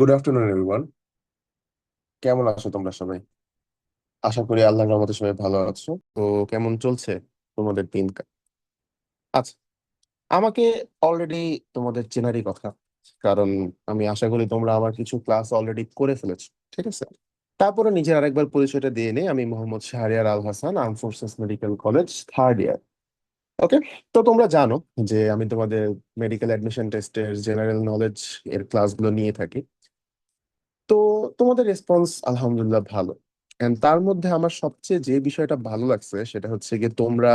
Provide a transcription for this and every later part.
Good afternoon everyone. কেমন আছো তোমরা সবাই? আশা করি আল্লাহর রহমতে সবাই ভালো আছো। তো কেমন চলছে তোমাদের দিন? আচ্ছা, আমাকে অলরেডি তোমাদের চেনারই কথা, কারণ আমি আশা করি তোমরা আমার কিছু ক্লাস অলরেডি করে ফেলেছো। ঠিক আছে, তারপরে নিজের আরেকবার পরিচয়টা দিয়ে নেই। আমি Mohammad Shahriar Al Hasan, arm forces medical college, third year. Okay. তো তোমরা জানো যে আমি তোমাদের মেডিকেল অ্যাডমিশন টেস্টের জেনারেল নলেজ এর ক্লাসগুলো নিয়ে থাকি। তো তোমাদের রেসপন্স আলহামদুলিল্লাহ ভালো। এন্ড তার মধ্যে আমার সবচেয়ে যে বিষয়টা ভালো লাগছে সেটা হচ্ছে গিয়ে তোমরা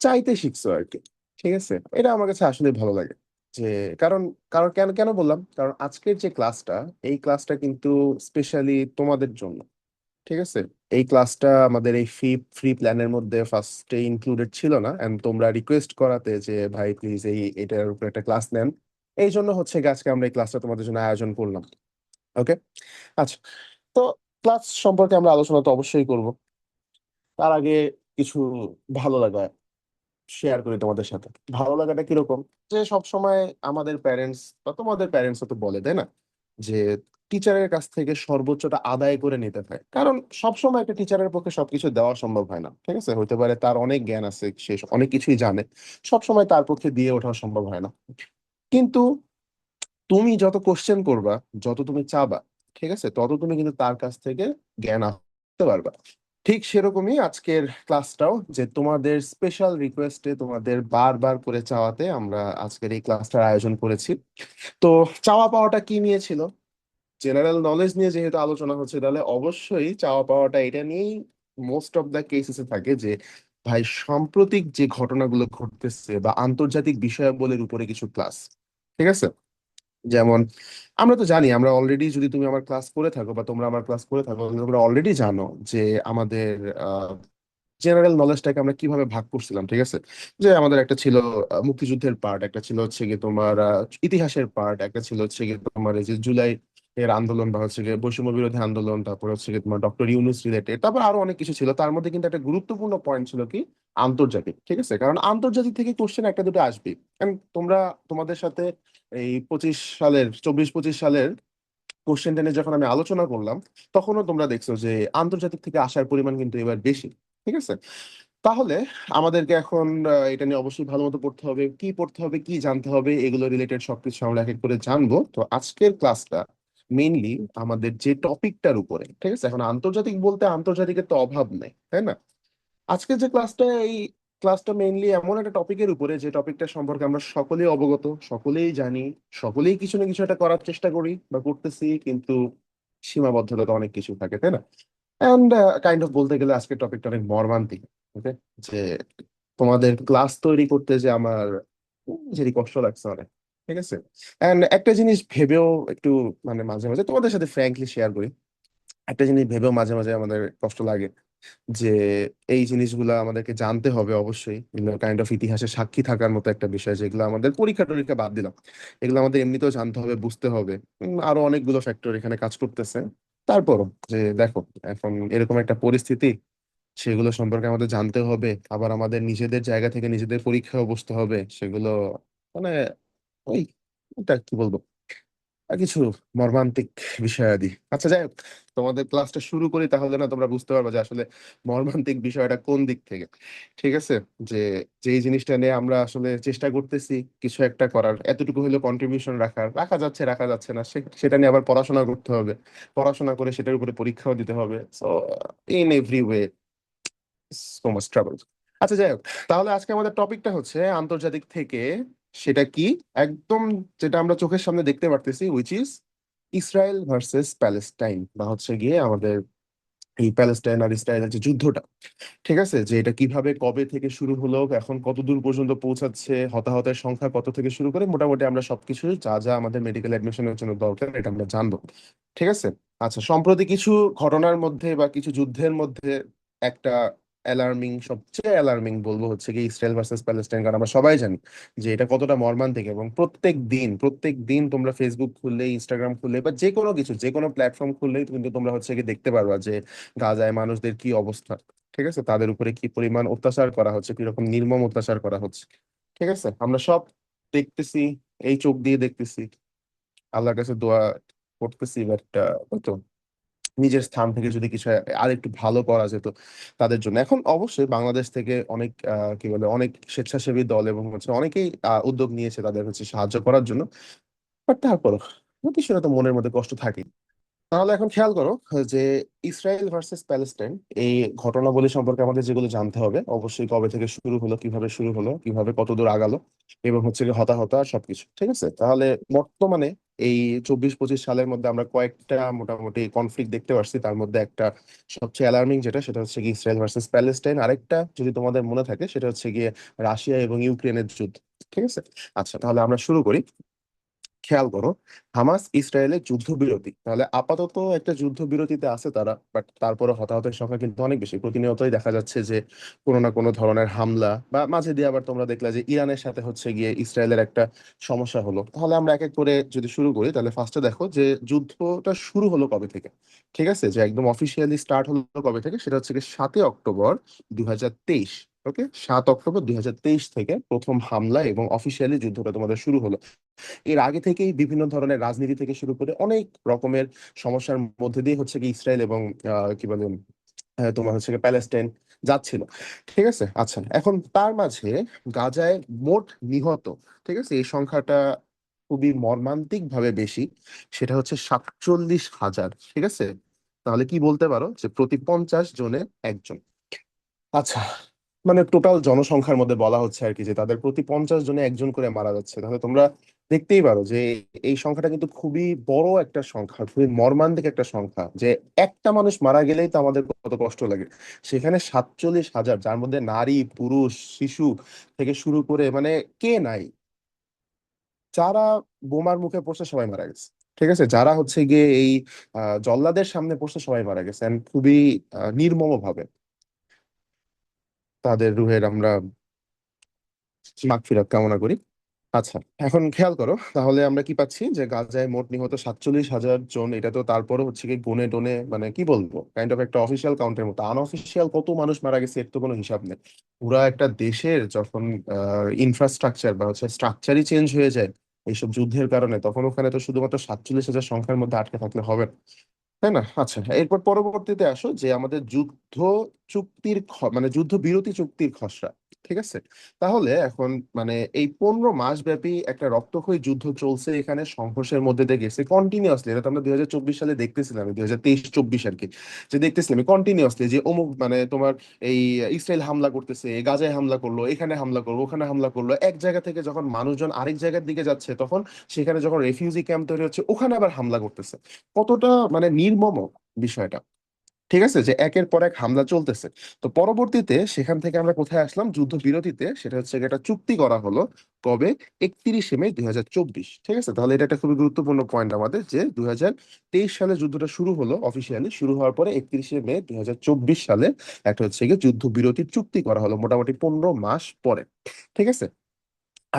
চাইতে শিখছো আর কি। ঠিক আছে, এটা আমার কাছে আসলে ভালো লাগে। যে কারণ কারণ কেন কেন বললাম, কারণ আজকের যে ক্লাসটা, এই ক্লাসটা কিন্তু স্পেশালি তোমাদের জন্য। ঠিক আছে, এই ক্লাসটা আমাদের এই ফ্রি ফ্রি প্ল্যানের মধ্যে ফার্স্টে ইনক্লুডেড ছিল না, এন্ড তোমরা রিকোয়েস্ট করাতে যে ভাই প্লিজ এটার উপর একটা ক্লাস নেন। এই জন্য হচ্ছে গিয়ে আজকে আমরা এই ক্লাসটা তোমাদের জন্য আয়োজন করলাম। ওকে। আচ্ছা, তো ক্লাস সম্পর্কে আমরা আলোচনা তো অবশ্যই করব। তার আগে কিছু ভালো লাগা শেয়ার করি তোমাদের সাথে। ভালো লাগাটা কিরকম, যে সব সময় আমাদের প্যারেন্টস বা তোমাদের প্যারেন্টস তো বলে, তাই না, যে টিচারের কাছ থেকে সর্বোচ্চটা আদায় করে নিতে হয়। কারণ সব সময় একটা টিচারের পক্ষে সবকিছু দেওয়া সম্ভব হয় না। ঠিক আছে, হইতে পারে তার অনেক জ্ঞান আছে, সে অনেক কিছুই জানে, সব সময় তার পক্ষে দিয়ে ওঠা সম্ভব হয় না। কিন্তু তুমি যত কোশ্চেন করবা, যত তুমি চাবা, ঠিক আছে, তত তুমি কিন্তু তার কাছ থেকে জ্ঞান আহরণ পারবা। ঠিক সেরকমই আজকের ক্লাসটাও, যে তোমাদের স্পেশাল রিকোয়েস্টে, তোমাদের বারবার করে চাওয়াতে আমরা আজকের এই ক্লাসটার আয়োজন করেছি। তো চাওয়া পাওয়াটা কি নিয়ে ছিল? জেনারেল নলেজ নিয়ে যেহেতু আলোচনা হচ্ছে, তাহলে অবশ্যই চাওয়া পাওয়াটা এটা নিয়েই মোস্ট অফ দ্য কেসেসে থাকে, যে ভাই সাম্প্রতিক যে ঘটনাগুলো ঘটতেছে বা আন্তর্জাতিক বিষয়াবলীর উপরে কিছু ক্লাস। ঠিক আছে, যেমন আমরা তো জানি, আমরা অলরেডি, যদি তুমি আমার ক্লাস করে থাকো বা তোমরা আমার ক্লাস করে থাকো, তাহলে তোমরা অলরেডি জানো যে আমাদের জেনারেল নলেজটাকে আমরা কিভাবে ভাগ করছিলাম। ঠিক আছে, যে আমাদের একটা ছিল মুক্তিযুদ্ধের পার্ট, একটা ছিল হচ্ছে গিয়ে তোমার ইতিহাসের পার্ট, একটা ছিল হচ্ছে গিয়ে তোমার এই যে জুলাই এর আন্দোলন বা হচ্ছে গিয়ে বৈষম্য বিরোধী আন্দোলন, তারপর হচ্ছে গিয়ে তোমার ডক্টর ইউনূস রিলেটেড, তারপর আরো অনেক কিছু ছিল। তার মধ্যে কিন্তু একটা গুরুত্বপূর্ণ পয়েন্ট ছিল কি, আন্তর্জাতিক। ঠিক আছে, কারণ আন্তর্জাতিক থেকে কোশ্চেন একটা দুটো আসবেই। And তোমরা, তোমাদের সাথে এই 25 সালের, 24-25 সালের কোশ্চেন টেনে যখন আমি আলোচনা করলাম, তখনও তোমরা দেখছো যে আন্তর্জাতিক থেকে আসার পরিমাণ কিন্তু এবার বেশি। ঠিক আছে, তাহলে আমাদেরকে এখন এটা নিয়ে অবশ্যই ভালো মতো পড়তে হবে, কি পড়তে হবে, কি জানতে হবে, এগুলো রিলেটেড সবকিছু আমরা এক এক করে জানবো। তো আজকের ক্লাসটা মেইনলি আমাদের যে টপিকটার উপরে। ঠিক আছে, এখন আন্তর্জাতিক বলতে আন্তর্জাতিকের তো অভাব নেই, তাই না? আজকের যে ক্লাসটা, এই ক্লাসটা মেইনলি এমন একটা টপিকের উপরে, যে টপিকটা সম্পর্কে আমরা সকলেই অবগত, সকলেই জানি, সকলেই কিছু না কিছু একটা করার চেষ্টা করি বা করতেছি, কিন্তু সীমাবদ্ধতা তো অনেক কিছু থাকে, তাই না? অ্যান্ড কাইন্ড অফ বলতে গেলে আজকের টপিকটা অনেক মর্মান্তিক। ওকে, যে তোমাদের ক্লাস তৈরি করতে যে আমার নিজেরই কষ্ট লাগছে অনেক। ঠিক আছে, এন্ড একটা জিনিস ভেবেও একটু, মানে মাঝে মাঝে তোমাদের সাথে ফ্র্যাঙ্কলি শেয়ার করি, একটা জিনিস ভেবেও মাঝে মাঝে আমাদের কষ্ট লাগে, যে এই জিনিসগুলো আমাদেরকে জানতে হবে অবশ্যই। কাইন্ড অফ ইতিহাসে সাক্ষী থাকার মতো একটা বিষয়, যেগুলো আমাদের পরীক্ষা টরীক্ষা বাদ দিলাম, এগুলো আমাদের এমনিতেও জানতে হবে, বুঝতে হবে। আরো অনেকগুলো ফ্যাক্টর এখানে কাজ করতেছে। তারপরও যে দেখো, এখন এরকম একটা পরিস্থিতি, সেগুলো সম্পর্কে আমাদের জানতে হবে, আবার আমাদের নিজেদের জায়গা থেকে নিজেদের পরীক্ষাও বসতে হবে সেগুলো। মানে ওই, এটা কি বলবো, আর কিছু মর্মান্তিক বিষয়াদি। আচ্ছা, যাই হোক, তোমাদের ক্লাসটা শুরু করি, তাহলে না তোমরা বুঝতে পারবে যে আসলে মর্মান্তিক বিষয়টা কোন দিক থেকে। ঠিক আছে, যে যেই জিনিসটা নিয়ে আমরা আসলে চেষ্টা করতেছি কিছু একটা করার, এতটুকু হলেও কন্ট্রিবিউশন রাখার, রাখা যাচ্ছে রাখা যাচ্ছে না, সেটা নিয়ে আবার পড়াশোনা করতে হবে, পড়াশোনা করে সেটার উপরে পরীক্ষাও দিতে হবে। So in every way, so much travel. আচ্ছা, যাই হোক, তাহলে আজকে আমাদের টপিকটা হচ্ছে আন্তর্জাতিক থেকে। সেটা কি? একদম যেটা আমরা চোখের সামনে দেখতে পারতেছি, which is Israel versus Palestine, বা হচ্ছে গিয়ে আমাদের এই প্যালেস্টাইন আর ইসরায়েলের যে যুদ্ধটা। ঠিক আছে, যে এটা কিভাবে কবে থেকে শুরু হলো, এখন কত দূর পর্যন্ত পৌঁছাচ্ছে, হতাহতের সংখ্যা কত থেকে শুরু করে মোটামুটি আমরা সবকিছু যা যা আমাদের মেডিকেল এডমিশনের জন্য দরকার, এটা আমরা জানবো। ঠিক আছে। আচ্ছা, সম্প্রতি কিছু ঘটনার মধ্যে বা কিছু যুদ্ধের মধ্যে একটা অ্যালার্মিং, সবচেয়ে অ্যালার্মিং বলবো হচ্ছে কি ইসরায়েল ভার্সেস প্যালেস্টাইন, কারণ আমরা সবাই জানি যে এটা কতটা মর্মান্তিক। এবং প্রত্যেক দিন তোমরা ফেসবুক খুললে, ইনস্টাগ্রাম খুললে, বা যে কোনো কিছু, যে কোনো প্ল্যাটফর্ম খুললেই কিন্তু তোমরা হচ্ছে কি দেখতে পারবা যে গাজায় মানুষদের কি অবস্থা। ঠিক আছে, তাদের উপরে কি পরিমাণ অত্যাচার করা হচ্ছে, কিরকম নির্মম অত্যাচার করা হচ্ছে। ঠিক আছে, আমরা সব দেখতেছি, এই চোখ দিয়ে দেখতেছি। আল্লাহর কাছে দোয়া করতেছি, বাট তো নিজের স্থান থেকে যদি কিছু আর একটু ভালো করা যেত তাদের জন্য। এখন অবশ্যই বাংলাদেশ থেকে অনেক কি বলে, অনেক স্বেচ্ছাসেবী দল এবং হচ্ছে অনেকেই উদ্যোগ নিয়েছে তাদের হচ্ছে সাহায্য করার জন্য। বাট তারপরও কিছুটা তো মনের মধ্যে কষ্ট থাকে। তাহলে এখন খেয়াল করো যে ইসরায়েল ভার্সেস প্যালেস্টাইন, এই ঘটনাবলী সম্পর্কে আমাদের যেগুলো জানতে হবে, অবশ্যই কবে থেকে শুরু হলো, কিভাবে শুরু হলো, কিভাবে কতদূর আগালো, এবং হচ্ছে কি হতাহত আর সবকিছু। ঠিক আছে, তাহলে বর্তমানে এই 24-25 সালের মধ্যে আমরা কয়েকটা মোটামুটি কনফ্লিক্ট দেখতে পারছি। তার মধ্যে একটা সবচেয়ে অ্যালার্মিং যেটা, সেটা হচ্ছে কি ইসরায়েল ভার্সেস প্যালেস্টাইন। আরেকটা যদি তোমাদের মনে থাকে সেটা হচ্ছে গিয়ে রাশিয়া এবং ইউক্রেনের যুদ্ধ। ঠিক আছে, আচ্ছা তাহলে আমরা শুরু করি। খেয়াল করো, হামাস ইসরায়েলের যুদ্ধবিরতি, তাহলে আপাতত একটা যুদ্ধবিরতিতে আছে তারা, বাট তারপরে হতাহতের সংখ্যা কিন্তু অনেক বেশি। প্রতিনিয়তই দেখা যাচ্ছে যে কোনো না কোনো ধরনের হামলা, বা মাঝে দিয়ে আবার তোমরা দেখলা যে ইরানের সাথে হচ্ছে গিয়ে ইসরায়েলের একটা সমস্যা হলো। তাহলে আমরা এক এক করে যদি শুরু করি, তাহলে ফার্স্টে দেখো যে যুদ্ধটা শুরু হলো কবে থেকে। ঠিক আছে, যে একদম অফিসিয়ালি স্টার্ট হলো কবে থেকে, সেটা হচ্ছে কি 7 অক্টোবর 2023। ওকে, 7 অক্টোবর 2023 থেকে প্রথম হামলা এবং অফিসিয়ালি যুদ্ধটা তোমাদের শুরু হলো। এর আগে থেকেই বিভিন্ন ধরনের রাজনীতি থেকে শুরু করে অনেক রকমের সমস্যার মধ্যে দিয়ে হচ্ছে কি ইসরায়েল এবং কি বলে তোমার হচ্ছে কি প্যালেস্টাইন যাচ্ছিল। ঠিক আছে, আচ্ছা এখন তার মাঝে গাজায় মোট নিহত, ঠিক আছে, এই সংখ্যাটা খুবই মর্মান্তিক ভাবে বেশি। সেটা হচ্ছে 47,000। ঠিক আছে, তাহলে কি বলতে পারো যে প্রতি 50 জনে একজন। আচ্ছা, মানে টোটাল জনসংখ্যার মধ্যে বলা হচ্ছে আর কি যে তাদের প্রতি 50 জনে একজন করে মারা যাচ্ছে। তাহলে তোমরা দেখতেই পারো যে এই সংখ্যাটা কিন্তু খুবই বড় একটা সংখ্যা, খুবই মর্মান্তিক একটা সংখ্যা, যে একটা মানুষ মারা গেলেই তো আমাদের কত কষ্ট লাগে। সেখানে 47,000, যার মধ্যে নারী, পুরুষ, শিশু থেকে শুরু করে মানে কে নাই, যারা বোমার মুখে পড়ছে সবাই মারা গেছে। ঠিক আছে, যারা হচ্ছে গিয়ে এই জল্লাদের সামনে পড়ছে সবাই মারা গেছে, and খুবই নির্মম ভাবে। তাদের রুহের আমরা মাগফিরাত কামনা করি। আচ্ছা, এখন খেয়াল করো তাহলে আমরা কি পাচ্ছি, যে গাজায় মোট নিহত 47,000 জন। এটা তো তারপরে হচ্ছে কি গুনে টোনে মানে কি বলবো, কাইন্ড অফ একটা অফিসিয়াল কাউন্টের মতো। আনঅফিসিয়াল কত মানুষ মারা গেছে এর তো কোনো হিসাব নেই। পুরা একটা দেশের যখন ইনফ্রাস্ট্রাকচার বা হচ্ছে স্ট্রাকচারই চেঞ্জ হয়ে যায় এইসব যুদ্ধের কারণে, তখন ওখানে তো শুধুমাত্র 47,000 সংখ্যার মধ্যে আটকে থাকলে হবে না, তাই না? আচ্ছা, এরপর পরবর্তীতে আসো যে আমাদের যুদ্ধ চুক্তির মানে যুদ্ধ বিরতি চুক্তির খসড়া। ঠিক আছে, তাহলে এখন মানে এই 15 মাস ব্যাপী একটা রক্তক্ষয়ী যুদ্ধ চলছে, এখানে সংঘর্ষের মধ্যে দিয়ে গেছে কন্টিনিউয়াসলি। এটা তো আমরা 2024 সালে দেখতেছিলাম, 2023-24 আর কি, যে দেখতেছিলাম কন্টিনিউয়াসলি যে অমুক মানে তোমার এই ইসরায়েল হামলা করতেছে, গাজায় হামলা করলো, এখানে হামলা করলো, ওখানে হামলা করলো। এক জায়গা থেকে যখন মানুষজন আরেক জায়গার দিকে যাচ্ছে, তখন সেখানে যখন রেফিউজি ক্যাম্প তৈরি হচ্ছে, ওখানে আবার হামলা করতেছে। কতটা মানে নির্মম বিষয়টা। ঠিক আছে, যে একের পর এক হামলা চলতেছে। তো পরবর্তীতে সেখান থেকে আমরা কোথায় আসলাম, যুদ্ধ বিরতিতে। সেটা হচ্ছে একটা চুক্তি করা হলো কবে, 31শে মে 2024। ঠিক আছে, তাহলে এটা একটা খুবই গুরুত্বপূর্ণ পয়েন্ট আমাদের, যে 2023 সালে যুদ্ধটা শুরু হলো অফিসিয়ালি, শুরু হওয়ার পরে 31শে মে 2024 সালে একটা হচ্ছে গিয়ে যুদ্ধ বিরতির চুক্তি করা হলো মোটামুটি 15 মাস পরে। ঠিক আছে,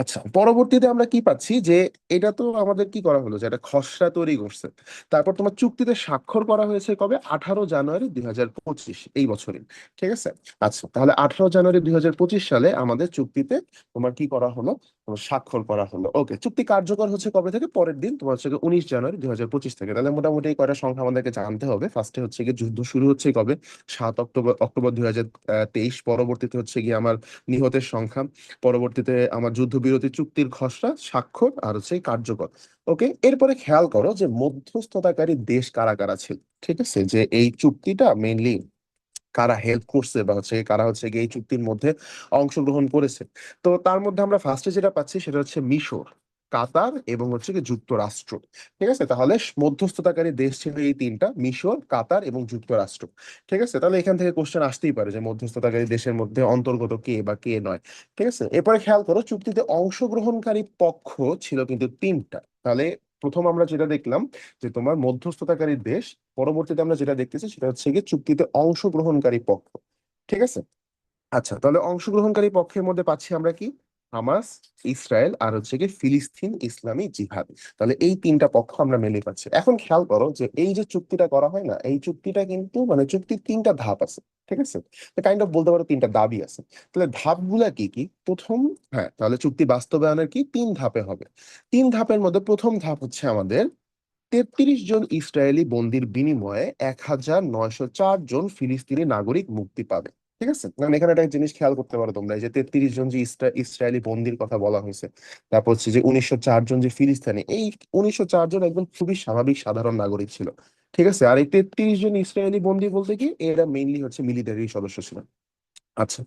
আচ্ছা পরবর্তীতে আমরা কি পাচ্ছি, যে এটা তো আমাদের কি করা হলো, যে একটা খসড়া তৈরি করছে। তারপর তোমার চুক্তিতে স্বাক্ষর করা হয়েছে কবে, 18 জানুয়ারি 2025, এই বছরই। ঠিক আছে, আচ্ছা তাহলে 18 জানুয়ারি 2025 সালে আমাদের চুক্তিতে তোমার কি করা হলো, তোমার স্বাক্ষর করা হলো। ওকে, চুক্তি কার্যকর হচ্ছে কবে থেকে, পরের দিন তোমার হচ্ছে 19 জানুয়ারি 2025 থেকে। তাহলে মোটামুটি এই কয়টা সংখ্যা আমাদেরকে জানতে হবে। ফার্স্টে হচ্ছে গিয়ে যুদ্ধ শুরু হচ্ছে কবে, 7 অক্টোবর 2023। পরবর্তীতে হচ্ছে গিয়ে আমার নিহতের সংখ্যা, পরবর্তীতে আমার যুদ্ধবিরতি চুক্তির খসড়া স্বাক্ষর আর হচ্ছে কার্যকর। ওকে, এরপরে খেয়াল করো যে মধ্যস্থতাকারী দেশ কারা কারা ছিল। ঠিক আছে, যে এই চুক্তিটা মেইনলি কারা হেল্প করছে, বা হচ্ছে কারা হচ্ছে গিয়ে এই চুক্তির মধ্যে অংশগ্রহণ করেছে। তো তার মধ্যে আমরা ফার্স্টে যেটা পাচ্ছি সেটা হচ্ছে মিশর, কাতার এবং হচ্ছে কি যুক্তরাষ্ট্র। ঠিক আছে, তাহলে মধ্যস্থতাকারী দেশ ছিল এই তিনটা, মিশর, কাতার এবং যুক্তরাষ্ট্র। ঠিক আছে, তাহলে এখান থেকে কোশ্চেন আসতেই পারে যে মধ্যস্থতাকারী দেশের মধ্যে অন্তর্গত কে বা কে নয়। ঠিক আছে, এরপরে খেয়াল করো চুক্তিতে অংশগ্রহণকারী পক্ষ ছিল কিন্তু তিনটা। তাহলে প্রথম আমরা যেটা দেখলাম যে তোমার মধ্যস্থতাকারী দেশ, পরবর্তীতে আমরা যেটা দেখতেছি সেটা হচ্ছে গিয়ে চুক্তিতে অংশগ্রহণকারী পক্ষ। ঠিক আছে, আচ্ছা তাহলে অংশগ্রহণকারী পক্ষের মধ্যে পাচ্ছি আমরা কি, হামাস, ইসরায়েল আর হচ্ছে কি ফিলিস্তিন ইসলামী জিহাদ। তাহলে এই তিনটা পক্ষ আমরা মেলে পাচ্ছি। এখন খেয়াল করো যে এই যে চুক্তিটা করা হয় না, এই চুক্তিটা কিন্তু মানে চুক্তির তিনটা ধাপ আছে। ঠিক আছে, কাইন্ড অফ বলতে পারো তিনটা দাবি আছে। তাহলে ধাপগুলা কি কি, প্রথম, হ্যাঁ তাহলে চুক্তি বাস্তবায়নের কি 3 ধাপে হবে। 3 ধাপের মধ্যে প্রথম ধাপ হচ্ছে আমাদের 33 জন ইসরায়েলি বন্দির বিনিময়ে 1904 জন ফিলিস্তিনি নাগরিক মুক্তি পাবে। ঠিক আছে, মানে এখানে একটা জিনিস খেয়াল করতে পারো তোমরা, এই যে 33 জন যে ইসরায়েলি বন্দির কথা বলা হয়েছে, তারপর হচ্ছে যে 1904 জন যে ফিলিস্তিনি, এই 1904 জন একদম খুবই স্বাভাবিক সাধারণ নাগরিক ছিল। ঠিক আছে, আর এই 33 জন ইসরায়েলি বন্দি বলতে কি, এরা মেইনলি হচ্ছে মিলিটারি সদস্য ছিল। আচ্ছা,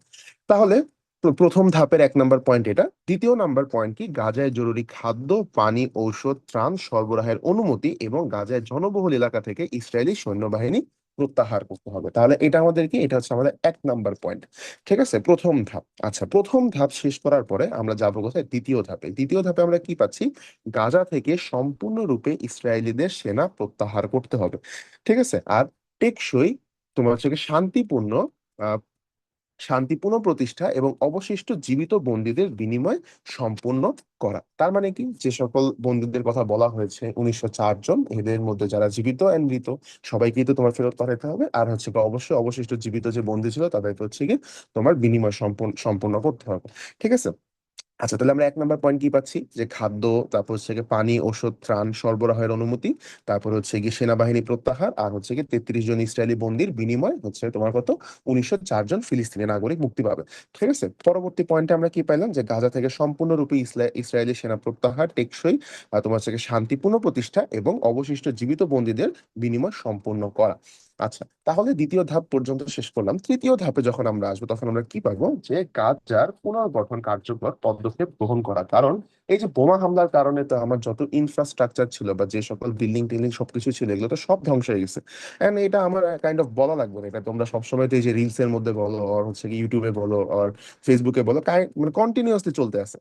তাহলে তো প্রথম ধাপের 1 নাম্বার পয়েন্ট এটা। দ্বিতীয় নাম্বার পয়েন্ট কি, গাজায় জরুরি খাদ্য, পানি, ঔষধ, ত্রাণ সরবরাহের অনুমতি এবং গাজায় জনবহুল এলাকা থেকে ইসরায়েলি সৈন্যবাহিনী প্রত্যাহার করতে হবে। তাহলে এটা আমাদের কি, এটা হচ্ছে আমাদের 1 নাম্বার পয়েন্ট। ঠিক আছে, প্রথম ধাপ। আচ্ছা, প্রথম ধাপ শেষ করার পরে আমরা যাবো কোথায়, দ্বিতীয় ধাপে। দ্বিতীয় ধাপে আমরা কি পাচ্ছি, গাজা থেকে সম্পূর্ণরূপে ইসরায়েলিদের সেনা প্রত্যাহার করতে হবে। ঠিক আছে, আর টেকসই, তোমার হচ্ছে গিয়ে শান্তিপূর্ণ শান্তি পুনঃপ্রতিষ্ঠা এবং অবশিষ্ট জীবিত বন্দীদের বিনিময় সম্পূর্ণ করা। তার মানে কি, যে সকল বন্দীদের কথা বলা হয়েছে 1904 জন, এদের মধ্যে যারা জীবিত এন্ড মৃত সবাইকে তো তোমার ফেরত পাঠাতে হবে, আর হচ্ছে গিয়ে অবশ্যই অবশিষ্ট জীবিত যে বন্দী ছিল তাদেরকে হচ্ছে কি তোমার বিনিময় সম্পূর্ণ সম্পূর্ণ করতে হবে। ঠিক আছে। আচ্ছা, তাহলে আমরা 1 নাম্বার পয়েন্ট কি পাচ্ছি, যে খাদ্য, তারপর হচ্ছে গিয়ে পানি, ওষুধ, ত্রাণ সরবরাহের অনুমতি, তারপর হচ্ছে গিয়ে সেনাবাহিনী প্রত্যাহার, আর হচ্ছে গিয়ে 33 জন ইসরায়েলি বন্দির বিনিময় হচ্ছে তোমার কত, 1904 জন ফিলিস্তিনি নাগরিক মুক্তি পাবে। ঠিক আছে, পরবর্তী পয়েন্টে আমরা কি পাইলাম, যে গাজা থেকে সম্পূর্ণরূপে ইসরায়েলি সেনা প্রত্যাহার, টেকসই তোমার হচ্ছে গিয়ে শান্তিপূর্ণ প্রতিষ্ঠা এবং অবশিষ্ট জীবিত বন্দীদের বিনিময় সম্পূর্ণ করা। আচ্ছা, তাহলে দ্বিতীয় ধাপ পর্যন্ত শেষ করলাম। তৃতীয় ধাপে যখন আমরা আসবো তখন আমরা কি পাবো, যে গাজার পুনর্গঠন কার্যকর পদক্ষেপ গ্রহণ করা। কারণ এই যে বোমা হামলার কারণে তো আমার যত ইনফ্রাস্ট্রাকচার ছিল বা যে সকল বিল্ডিং টিল্ডিং সবকিছু ছিল, এগুলো তো সব ধ্বংস হয়ে গেছে। এন্ড এটা আমার কাইন্ড অফ বলা লাগবে না, এটা তোমরা সবসময় তো এই যে রিলস এর মধ্যে বলো, আর হচ্ছে কি ইউটিউবে বলো, আর ফেসবুকে বলো, মানে কন্টিনিউয়াসলি চলতে আছে।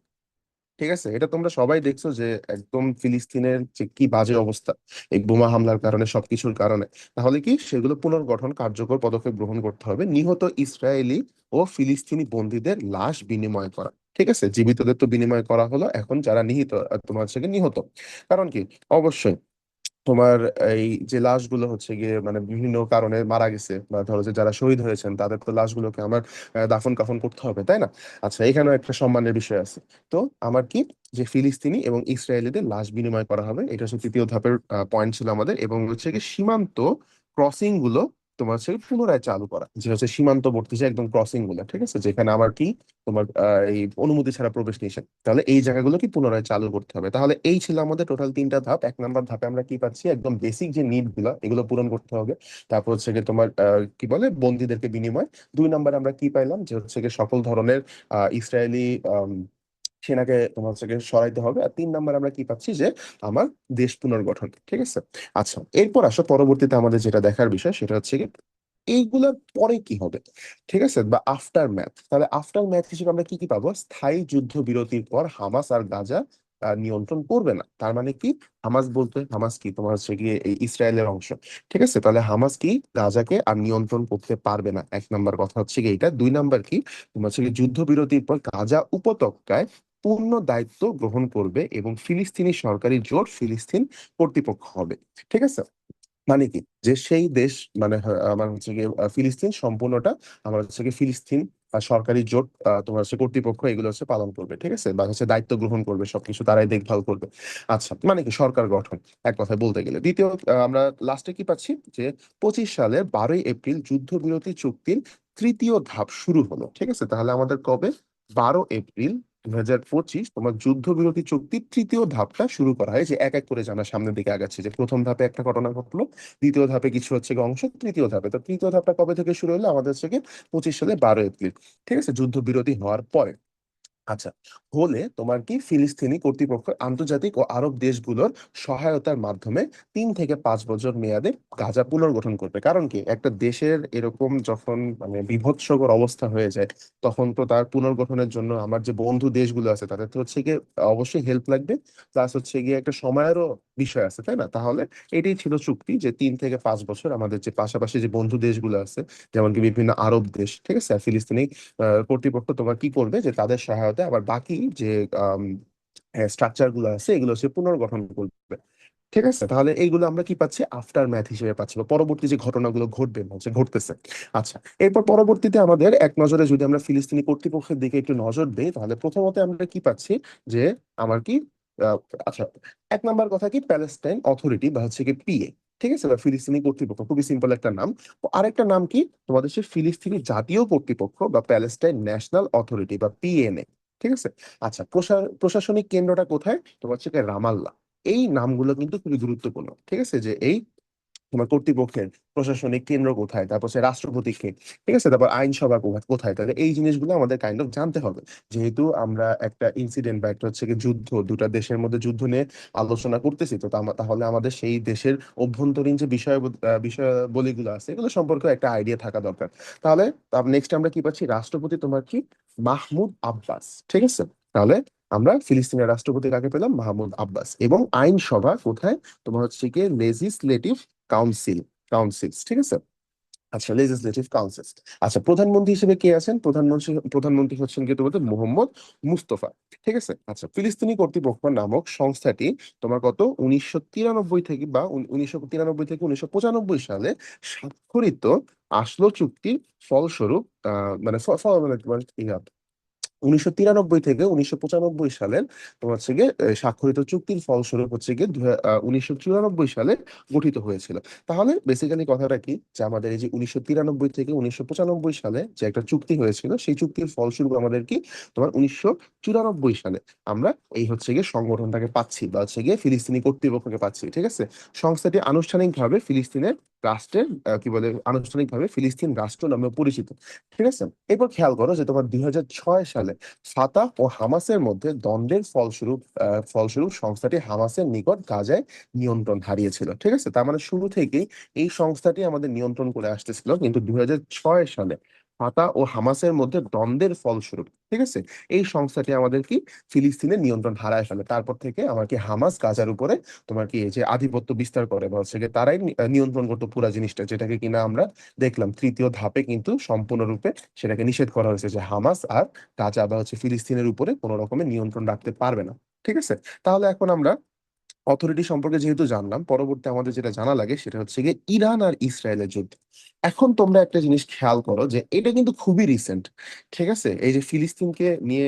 ঠিক আছে, এটা তোমরা সবাই দেখছো যে একদম ফিলিস্তিনের যে কি বাজে অবস্থা এই বোমা হামলার কারণে, সবকিছুর কারণে। তাহলে কি, সেগুলো পুনর্গঠন কার্যকর পদক্ষেপ গ্রহণ করতে হবে, নিহত ইসরায়েলি ও ফিলিস্তিনি বন্দীদের লাশ বিনিময় করা। ঠিক আছে, জীবিতদের তো বিনিময় করা হলো, এখন যারা নিহিত তোমার হচ্ছে গিয়ে নিহত, কারণ কি, অবশ্যই তোমার এই যে লাশগুলো হচ্ছে গিয়ে মানে বিভিন্ন কারণে মারা গেছে, বা ধরো যে যারা শহীদ হয়েছেন তাদের তো লাশগুলোকে আমার দাফন কাফন করতে হবে, তাই না? আচ্ছা, এখানেও একটা সম্মানের বিষয় আছে। তো আমার কি, যে ফিলিস্তিনি এবং ইসরায়েলিদের লাশ বিনিময় করা হবে, এটা হচ্ছে তৃতীয় ধাপের পয়েন্ট ছিল আমাদের। এবং হচ্ছে কি, সীমান্ত ক্রসিং গুলো তোমার হচ্ছে পুনরায় চালু করা, যে হচ্ছে সীমান্তবর্তী যে একদম ক্রসিং গুলো, ঠিক আছে, যেখানে আমার কি তোমার এই অনুমতি ছাড়া প্রবেশ নিষেধ, তাহলে এই জায়গাগুলো কি পুনরায় চালু করতে হবে। তাহলে এই ছিল আমাদের টোটাল 3টা ধাপ। 1 নাম্বার ধাপে আমরা কি পাচ্ছি, একদম বেসিক যে নিড গুলো এগুলো পূরণ করতে হবে। তারপর হচ্ছে গিয়ে তোমার কি বলে, বন্দীদেরকে বিনিময়। 2 নাম্বারে আমরা কি পাইলাম, যে হচ্ছে গিয়ে সকল ধরনের ইসরায়েলি সেনাকে তোমার হচ্ছে গিয়ে সরাইতে হবে। আর 3 নাম্বার আমরা কি পাচ্ছি, যে আমার দেশ পুনর্গঠন। ঠিক আছে। আচ্ছা, এরপর আসো পরবর্তীতে আমাদের যেটা দেখার বিষয়, সেটা হচ্ছে কি এইগুলার পরে কি হবে। ঠিক আছে, বা আফটার ম্যাথ। তাহলে আফটার ম্যাথ হিসেবে আমরা কি কি পাবো, স্থায়ী যুদ্ধ বিরতির পর হামাস আর গাজা নিয়ন্ত্রণ করবে না। তার মানে কি, হামাস বলতে হামাস কি তোমার হচ্ছে গিয়ে এই ইসরায়েলের অংশ। ঠিক আছে, তাহলে হামাস কি গাজাকে আর নিয়ন্ত্রণ করতে পারবে না, 1 নাম্বার কথা হচ্ছে কি এইটা। 2 নাম্বার কি, তোমার হচ্ছে কি যুদ্ধ বিরতির পর গাজা উপত্যকায় পূর্ণ দায়িত্ব গ্রহণ করবে এবং ফিলিস্তিনি সরকারি জোট ফিলিস্তিন কর্তৃপক্ষ হবে। ঠিক আছে, মানে কি, যে সেই দেশ মানে আমার হচ্ছে গিয়ে ফিলিস্তিন সম্পূর্ণটা আমার হচ্ছে গিয়ে ফিলিস্তিন সরকারি জোট তোমার হচ্ছে কর্তৃপক্ষ এগুলো হচ্ছে পালন করবে। ঠিক আছে, বা হচ্ছে দায়িত্ব গ্রহণ করবে, সবকিছু তারাই দেখভাল করবে। আচ্ছা, মানে কি, সরকার গঠন এক কথায় বলতে গেলে। দ্বিতীয় আমরা লাস্টে কি পাচ্ছি, যে 25 সালের 12ই এপ্রিল যুদ্ধবিরতি চুক্তির তৃতীয় ধাপ শুরু হলো। ঠিক আছে, তাহলে আমাদের কবে, 12 এপ্রিল 2025 তোমার যুদ্ধবিরতি চুক্তির তৃতীয় ধাপটা শুরু করা হয়। যে এক এক করে জানা সামনের দিকে আগাচ্ছে, যে প্রথম ধাপে একটা ঘটনা ঘটলো, দ্বিতীয় ধাপে কিছু হচ্ছে গিয়ে অংশ, তৃতীয় ধাপে। তো তৃতীয় ধাপটা কবে থেকে শুরু হলো, আমাদের হচ্ছে গিয়ে 25 সালে 12 এপ্রিল। ঠিক আছে, যুদ্ধ বিরতি হওয়ার পরে। আচ্ছা, হলে তোমার কি, ফিলিস্তিনি কর্তৃপক্ষ আন্তর্জাতিক ও আরব দেশগুলোর সহায়তার মাধ্যমে 3 থেকে 5 বছর মেয়াদে গাজা পুনর্গঠন করবে। কারণ কি, একটা দেশের এরকম যখন মানে বিভৎসকর অবস্থা হয়ে যায়, তখন তো তার পুনর্গঠনের জন্য আমার যে বন্ধু দেশগুলো আছে তাদের তো হচ্ছে গিয়ে অবশ্যই হেল্প লাগবে, প্লাস হচ্ছে গিয়ে একটা সময়েরও বিষয় আছে, তাই না? তাহলে এটাই ছিল চুক্তি, যে 3 থেকে 5 বছর আমাদের যে পাশাপাশি যে বন্ধু দেশগুলো আছে, যেমন কি বিভিন্ন আরব দেশ, ঠিক আছে, আর ফিলিস্তিনি কর্তৃপক্ষ তোমার কি করবে, যে তাদের সহায়তায় আবার বাকি যে স্ট্রাকচার গুলো আছে এগুলো হচ্ছে পুনর্গঠন করবে। ঠিক আছে, তাহলে এইগুলো আমরা কি পাচ্ছি, আফটার ম্যাথ হিসেবে পাচ্ছি, বা পরবর্তী যে ঘটনাগুলো ঘটবে বা হচ্ছে ঘটতেছে। আচ্ছা, এরপর পরবর্তীতে আমাদের এক নজরে যদি আমরা ফিলিস্তিনি কর্তৃপক্ষের দিকে একটু নজর দিই, তাহলে প্রথমত আমরা কি পাচ্ছি, যে আমার কি আহ, আচ্ছা, এক নাম্বার কথা কি, প্যালেস্টাইন অথরিটি বা হচ্ছে কি পিএ, ঠিক আছে, বা ফিলিস্তিনি কর্তৃপক্ষ, খুবই সিম্পল একটা নাম। ও আরেকটা নাম কি, তোমাদের সে ফিলিস্তিনি জাতীয় কর্তৃপক্ষ বা প্যালেস্টাইন ন্যাশনাল অথরিটি বা পিএনএ, ঠিক আছে। আচ্ছা, প্রশাসনিক কেন্দ্রটা কোথায়, তোমার হচ্ছে গিয়ে রামাল্লা। এই নামগুলো কিন্তু খুবই গুরুত্বপূর্ণ, ঠিক আছে, যে এই তোমার কর্তৃপক্ষের প্রশাসনিক কেন্দ্র কোথায়, তারপর সে রাষ্ট্রপতি কে, ঠিক আছে, তারপর আইনসভা কোথায়, তাহলে এই জিনিসগুলো আমাদের কাইন্ড অফ জানতে হবে। যেহেতু আমরা একটা ইনসিডেন্ট বা একটা হচ্ছে কি যুদ্ধ, দুটা দেশের মধ্যে যুদ্ধ নিয়ে আলোচনা করতেছি, তো তাহলে আমাদের সেই দেশের অভ্যন্তরীণ যে বিষয়াবলীগুলো আছে এগুলো সম্পর্কে একটা আইডিয়া থাকা দরকার। তাহলে নেক্সট আমরা কি পাচ্ছি, রাষ্ট্রপতি তোমার কি, মাহমুদ আব্বাস, ঠিক আছে। তাহলে আমরা ফিলিস্তিনের রাষ্ট্রপতি কাকে পেলাম, মাহমুদ আব্বাস। এবং আইনসভা কোথায়, তোমার হচ্ছে কি লেজিসলেটিভ কাউন্সিল, কাউন্সিলস, ঠিক আছে। আচ্ছা, লেজিসলেটিভ কাউন্সিলস। আচ্ছা, প্রধানমন্ত্রী হিসেবে কে আছেন, প্রধানমন্ত্রী হচ্ছেন কি তোমাদের মোহাম্মদ মুস্তফা, ঠিক আছে। আচ্ছা, ফিলিস্তিনি কর্তৃপক্ষ নামক সংস্থাটি তোমার কত 1993 থেকে বা 1993 থেকে 1995 সালে স্বাক্ষরিত আসলো চুক্তির ফলস্বরূপ, মানে মানে তোমার 1993 থেকে 1995 সালের তোমার হচ্ছে গিয়ে স্বাক্ষরিত চুক্তির ফলস্বরূপ হচ্ছে গিয়ে 1994 সালে গঠিত হয়েছিল। তাহলে বেসিক্যালি কথাটা কি, যে আমাদের এই যে 1993 থেকে 1995 সালে যে একটা চুক্তি হয়েছিল, সেই চুক্তির ফলস্বরূপ আমাদের কি, তোমার 1994 সালে আমরা এই হচ্ছে গিয়ে সংগঠনটাকে পাচ্ছি, বা হচ্ছে গিয়ে ফিলিস্তিনি কর্তৃপক্ষকে পাচ্ছি, ঠিক আছে। সংস্থাটি আনুষ্ঠানিকভাবে ফিলিস্তিনের রাষ্ট্রের কি বলে, আনুষ্ঠানিকভাবে ফিলিস্তিন রাষ্ট্র নামে পরিচিত, ঠিক আছে। এরপর খেয়াল করো যে তোমার 2006 সালে ফাতাহ ও হামাসের মধ্যে দ্বন্দ্বের ফলস্বরূপ সংস্থাটি হামাসের নিকট গাজায় নিয়ন্ত্রণ হারিয়েছিল, ঠিক আছে। তার মানে শুরু থেকেই এই সংস্থাটি আমাদের নিয়ন্ত্রণ করে আসতেছিল, কিন্তু 2006 সালে ফাতাহ ও হামাসের মধ্যে দ্বন্দ্বের ফলস্বরূপ, ঠিক আছে, এই সংস্থাটি আমাদের কি ফিলিস্তিনের নিয়ন্ত্রণ হারায় ফেলে। তারপর থেকে আমার কি হামাস গাজার উপরে তোমার কি এই যে আধিপত্য বিস্তার করে, বা হচ্ছে গিয়ে তারাই নিয়ন্ত্রণ করতো পুরা জিনিসটা, যেটাকে কিনা আমরা দেখলাম তৃতীয় ধাপে কিন্তু সম্পূর্ণরূপে সেটাকে নিষেধ করা হয়েছে, যে হামাস আর গাজা বা হচ্ছে ফিলিস্তিনের উপরে কোনো রকমের নিয়ন্ত্রণ রাখতে পারবে না, ঠিক আছে। তাহলে এখন আমরা অথরিটি সম্পর্কে যেহেতু জানলাম, পরবর্তী আমাদের যেটা জানা লাগে সেটা হচ্ছে গিয়ে ইরান আর ইসরায়েলের যুদ্ধ। এখন তোমরা একটা জিনিস খেয়াল করো যে এটা কিন্তু খুবই রিসেন্ট, ঠিক আছে। এই যে ফিলিস্তিনকে নিয়ে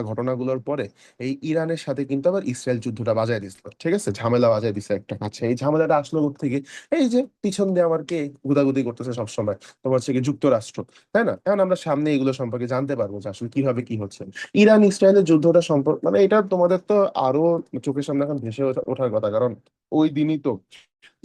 ঘটনাগুলোর পরে এই ইরানের সাথে কিন্তু আবার ইসরায়েল যুদ্ধটা বাজায় দিছিল, ঠিক আছে, ঝামেলা বাজায় দিছে একটা। আচ্ছা, এই ঝামেলাটা আসলো থেকে, এই যে পিছন দিয়ে আমার কে গুদাগুদি করতেছে সবসময়, তোমার হচ্ছে কি যুক্তরাষ্ট্র, তাই না। এখন আমরা সামনে এগুলো সম্পর্কে জানতে পারবো যে আসলে কিভাবে কি হচ্ছে। ইরান ইসরায়েলের যুদ্ধটা সম্পর্ক মানে এটা তোমাদের তো আরো চোখের সামনে এখন ভেসে ওঠার কথা, কারণ ওই দিনই তো,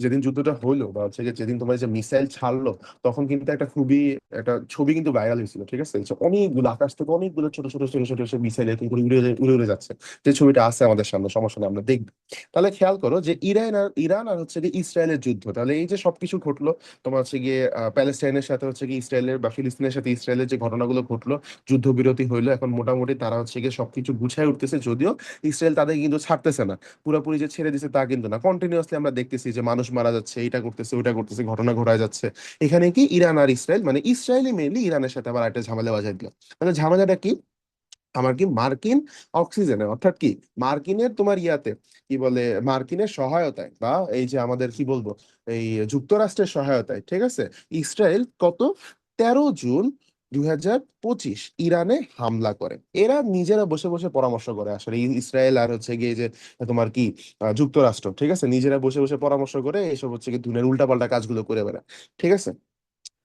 যেদিন যুদ্ধটা হইলো বা হচ্ছে গিয়ে যেদিন তোমার যে মিসাইল ছাড়লো, তখন কিন্তু একটা খুবই একটা ছবি কিন্তু ভাইরাল হয়েছিল, ঠিক আছে, যে অনেকগুলো আকাশ থেকে অনেকগুলো ছোট ছোট ছোট ছোট ছোট মিসাইল এরকম করে উড়ে উড়ে যাচ্ছে। যে ছবিটা আছে আমাদের সামনে, সমস্যা নেই, আমরা দেখবো। তাহলে খেয়াল করো যে ইরান আর হচ্ছে গিয়ে ইসরায়েলের যুদ্ধ, তাহলে এই যে সবকিছু ঘটলো, তোমার হচ্ছে গিয়ে প্যালেস্টাইনের সাথে হচ্ছে গিয়ে ইসরায়েলের বা ফিলিস্তিনের সাথে ইসরায়েলের যে ঘটনাগুলো ঘটলো, যুদ্ধবিরতি হইলো, এখন মোটামুটি তারা হচ্ছে গিয়ে সবকিছু গুছায় উঠতেছে, যদিও ইসরায়েল তাদের কিন্তু ছাড়তেছে না, পুরোপুরি যে ছেড়ে দিছে তা কিন্তু না। কন্টিনিউয়াসলি আমরা দেখতেছি যে মানুষ মারা যাচ্ছে, এটা করতেছে ওইটা করতেছে, ঘটনা ঘটায় যাচ্ছে। এখানে কি ইরান আর ইসরায়েল, মানে ইসরায়েলই মেইনলি ইরানের সাথে আবার একটা ঝামেলা বাজায় দিল। মানে ঝামেলাটা কি, আমার কি মার্কিন অক্সিজেনে, অর্থাৎ কি মার্কিনের তোমার ইয়াতে কি বলে, মার্কিনের সহায়তায় বা এই যে আমাদের কি বলবো, এই যুক্তরাষ্ট্রের সহায়তায়, ঠিক আছে, ইসরায়েল কত 13 জুন 2025 ইরানে হামলা করে। এরা নিজেরা বসে বসে পরামর্শ করে, আসলে ইসরায়েল আর হচ্ছে গিয়ে যে তোমার কি যুক্তরাষ্ট্র, ঠিক আছে, নিজেরা বসে বসে পরামর্শ করে এসব হচ্ছে কি দুনিয়ার উল্টাপাল্টা কাজগুলো করে বেড়ায়, ঠিক আছে।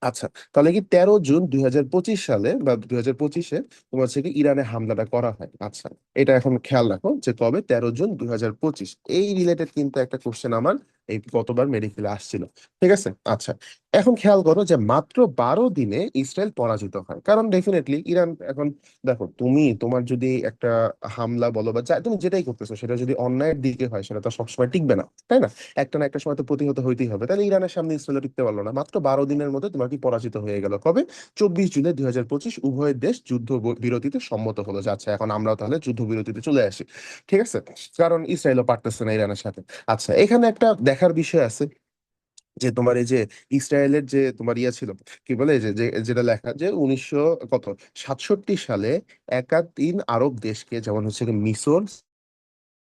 আচ্ছা, তাহলে কি 13 জুন 2025 সালে বা 2025-এ তোমার হচ্ছে কি ইরানে হামলাটা করা হয়। আচ্ছা, এটা এখন খেয়াল রাখো যে কবে, 13 জুন 2025। এই রিলেটেড কিন্তু একটা কোশ্চেন আমার এই গতবার মেডিকেলে আসছিল, ঠিক আছে। আচ্ছা, এখন খেয়াল করো যে মাত্র 12 দিনে ইসরায়েল পরাজিত হয়, কারণ ডেফিনেটলি ইরান এখন, দেখো তুমি তোমার যদি একটা হামলা বলো বা তুমি যেটাই করতেছো সেটা যদি অন্যায়ের দিকে হয়, সেটা তো সবসময় টিকবে না, তাই না। একটা না একটা সময় তো প্রতিহত হইতেই হবে। তাহলে ইরানের সামনে ইসরায়েল টিকতে পারলো না, মাত্র 12 দিনের মধ্যে তোমার কি পরাজিত হয়ে গেল, কবে, 24 জুলাই 2025। উভয় দেশ যুদ্ধ বিরতিতে সম্মত হলো, যে আচ্ছা এখন আমরাও তাহলে যুদ্ধ বিরতিতে চলে আসি, ঠিক আছে, কারণ ইসরায়েলও পারতেছে না ইরানের সাথে। আচ্ছা, এখানে একটা দেখার বিষয় আছে, যে তোমার এই যে ইসরায়েলের যে তোমার ইয়া ছিল, কি বলে, যেটা লেখা যে 1967 সালে একাধিন আরব দেশকে, যেমন হচ্ছে কি মিশর,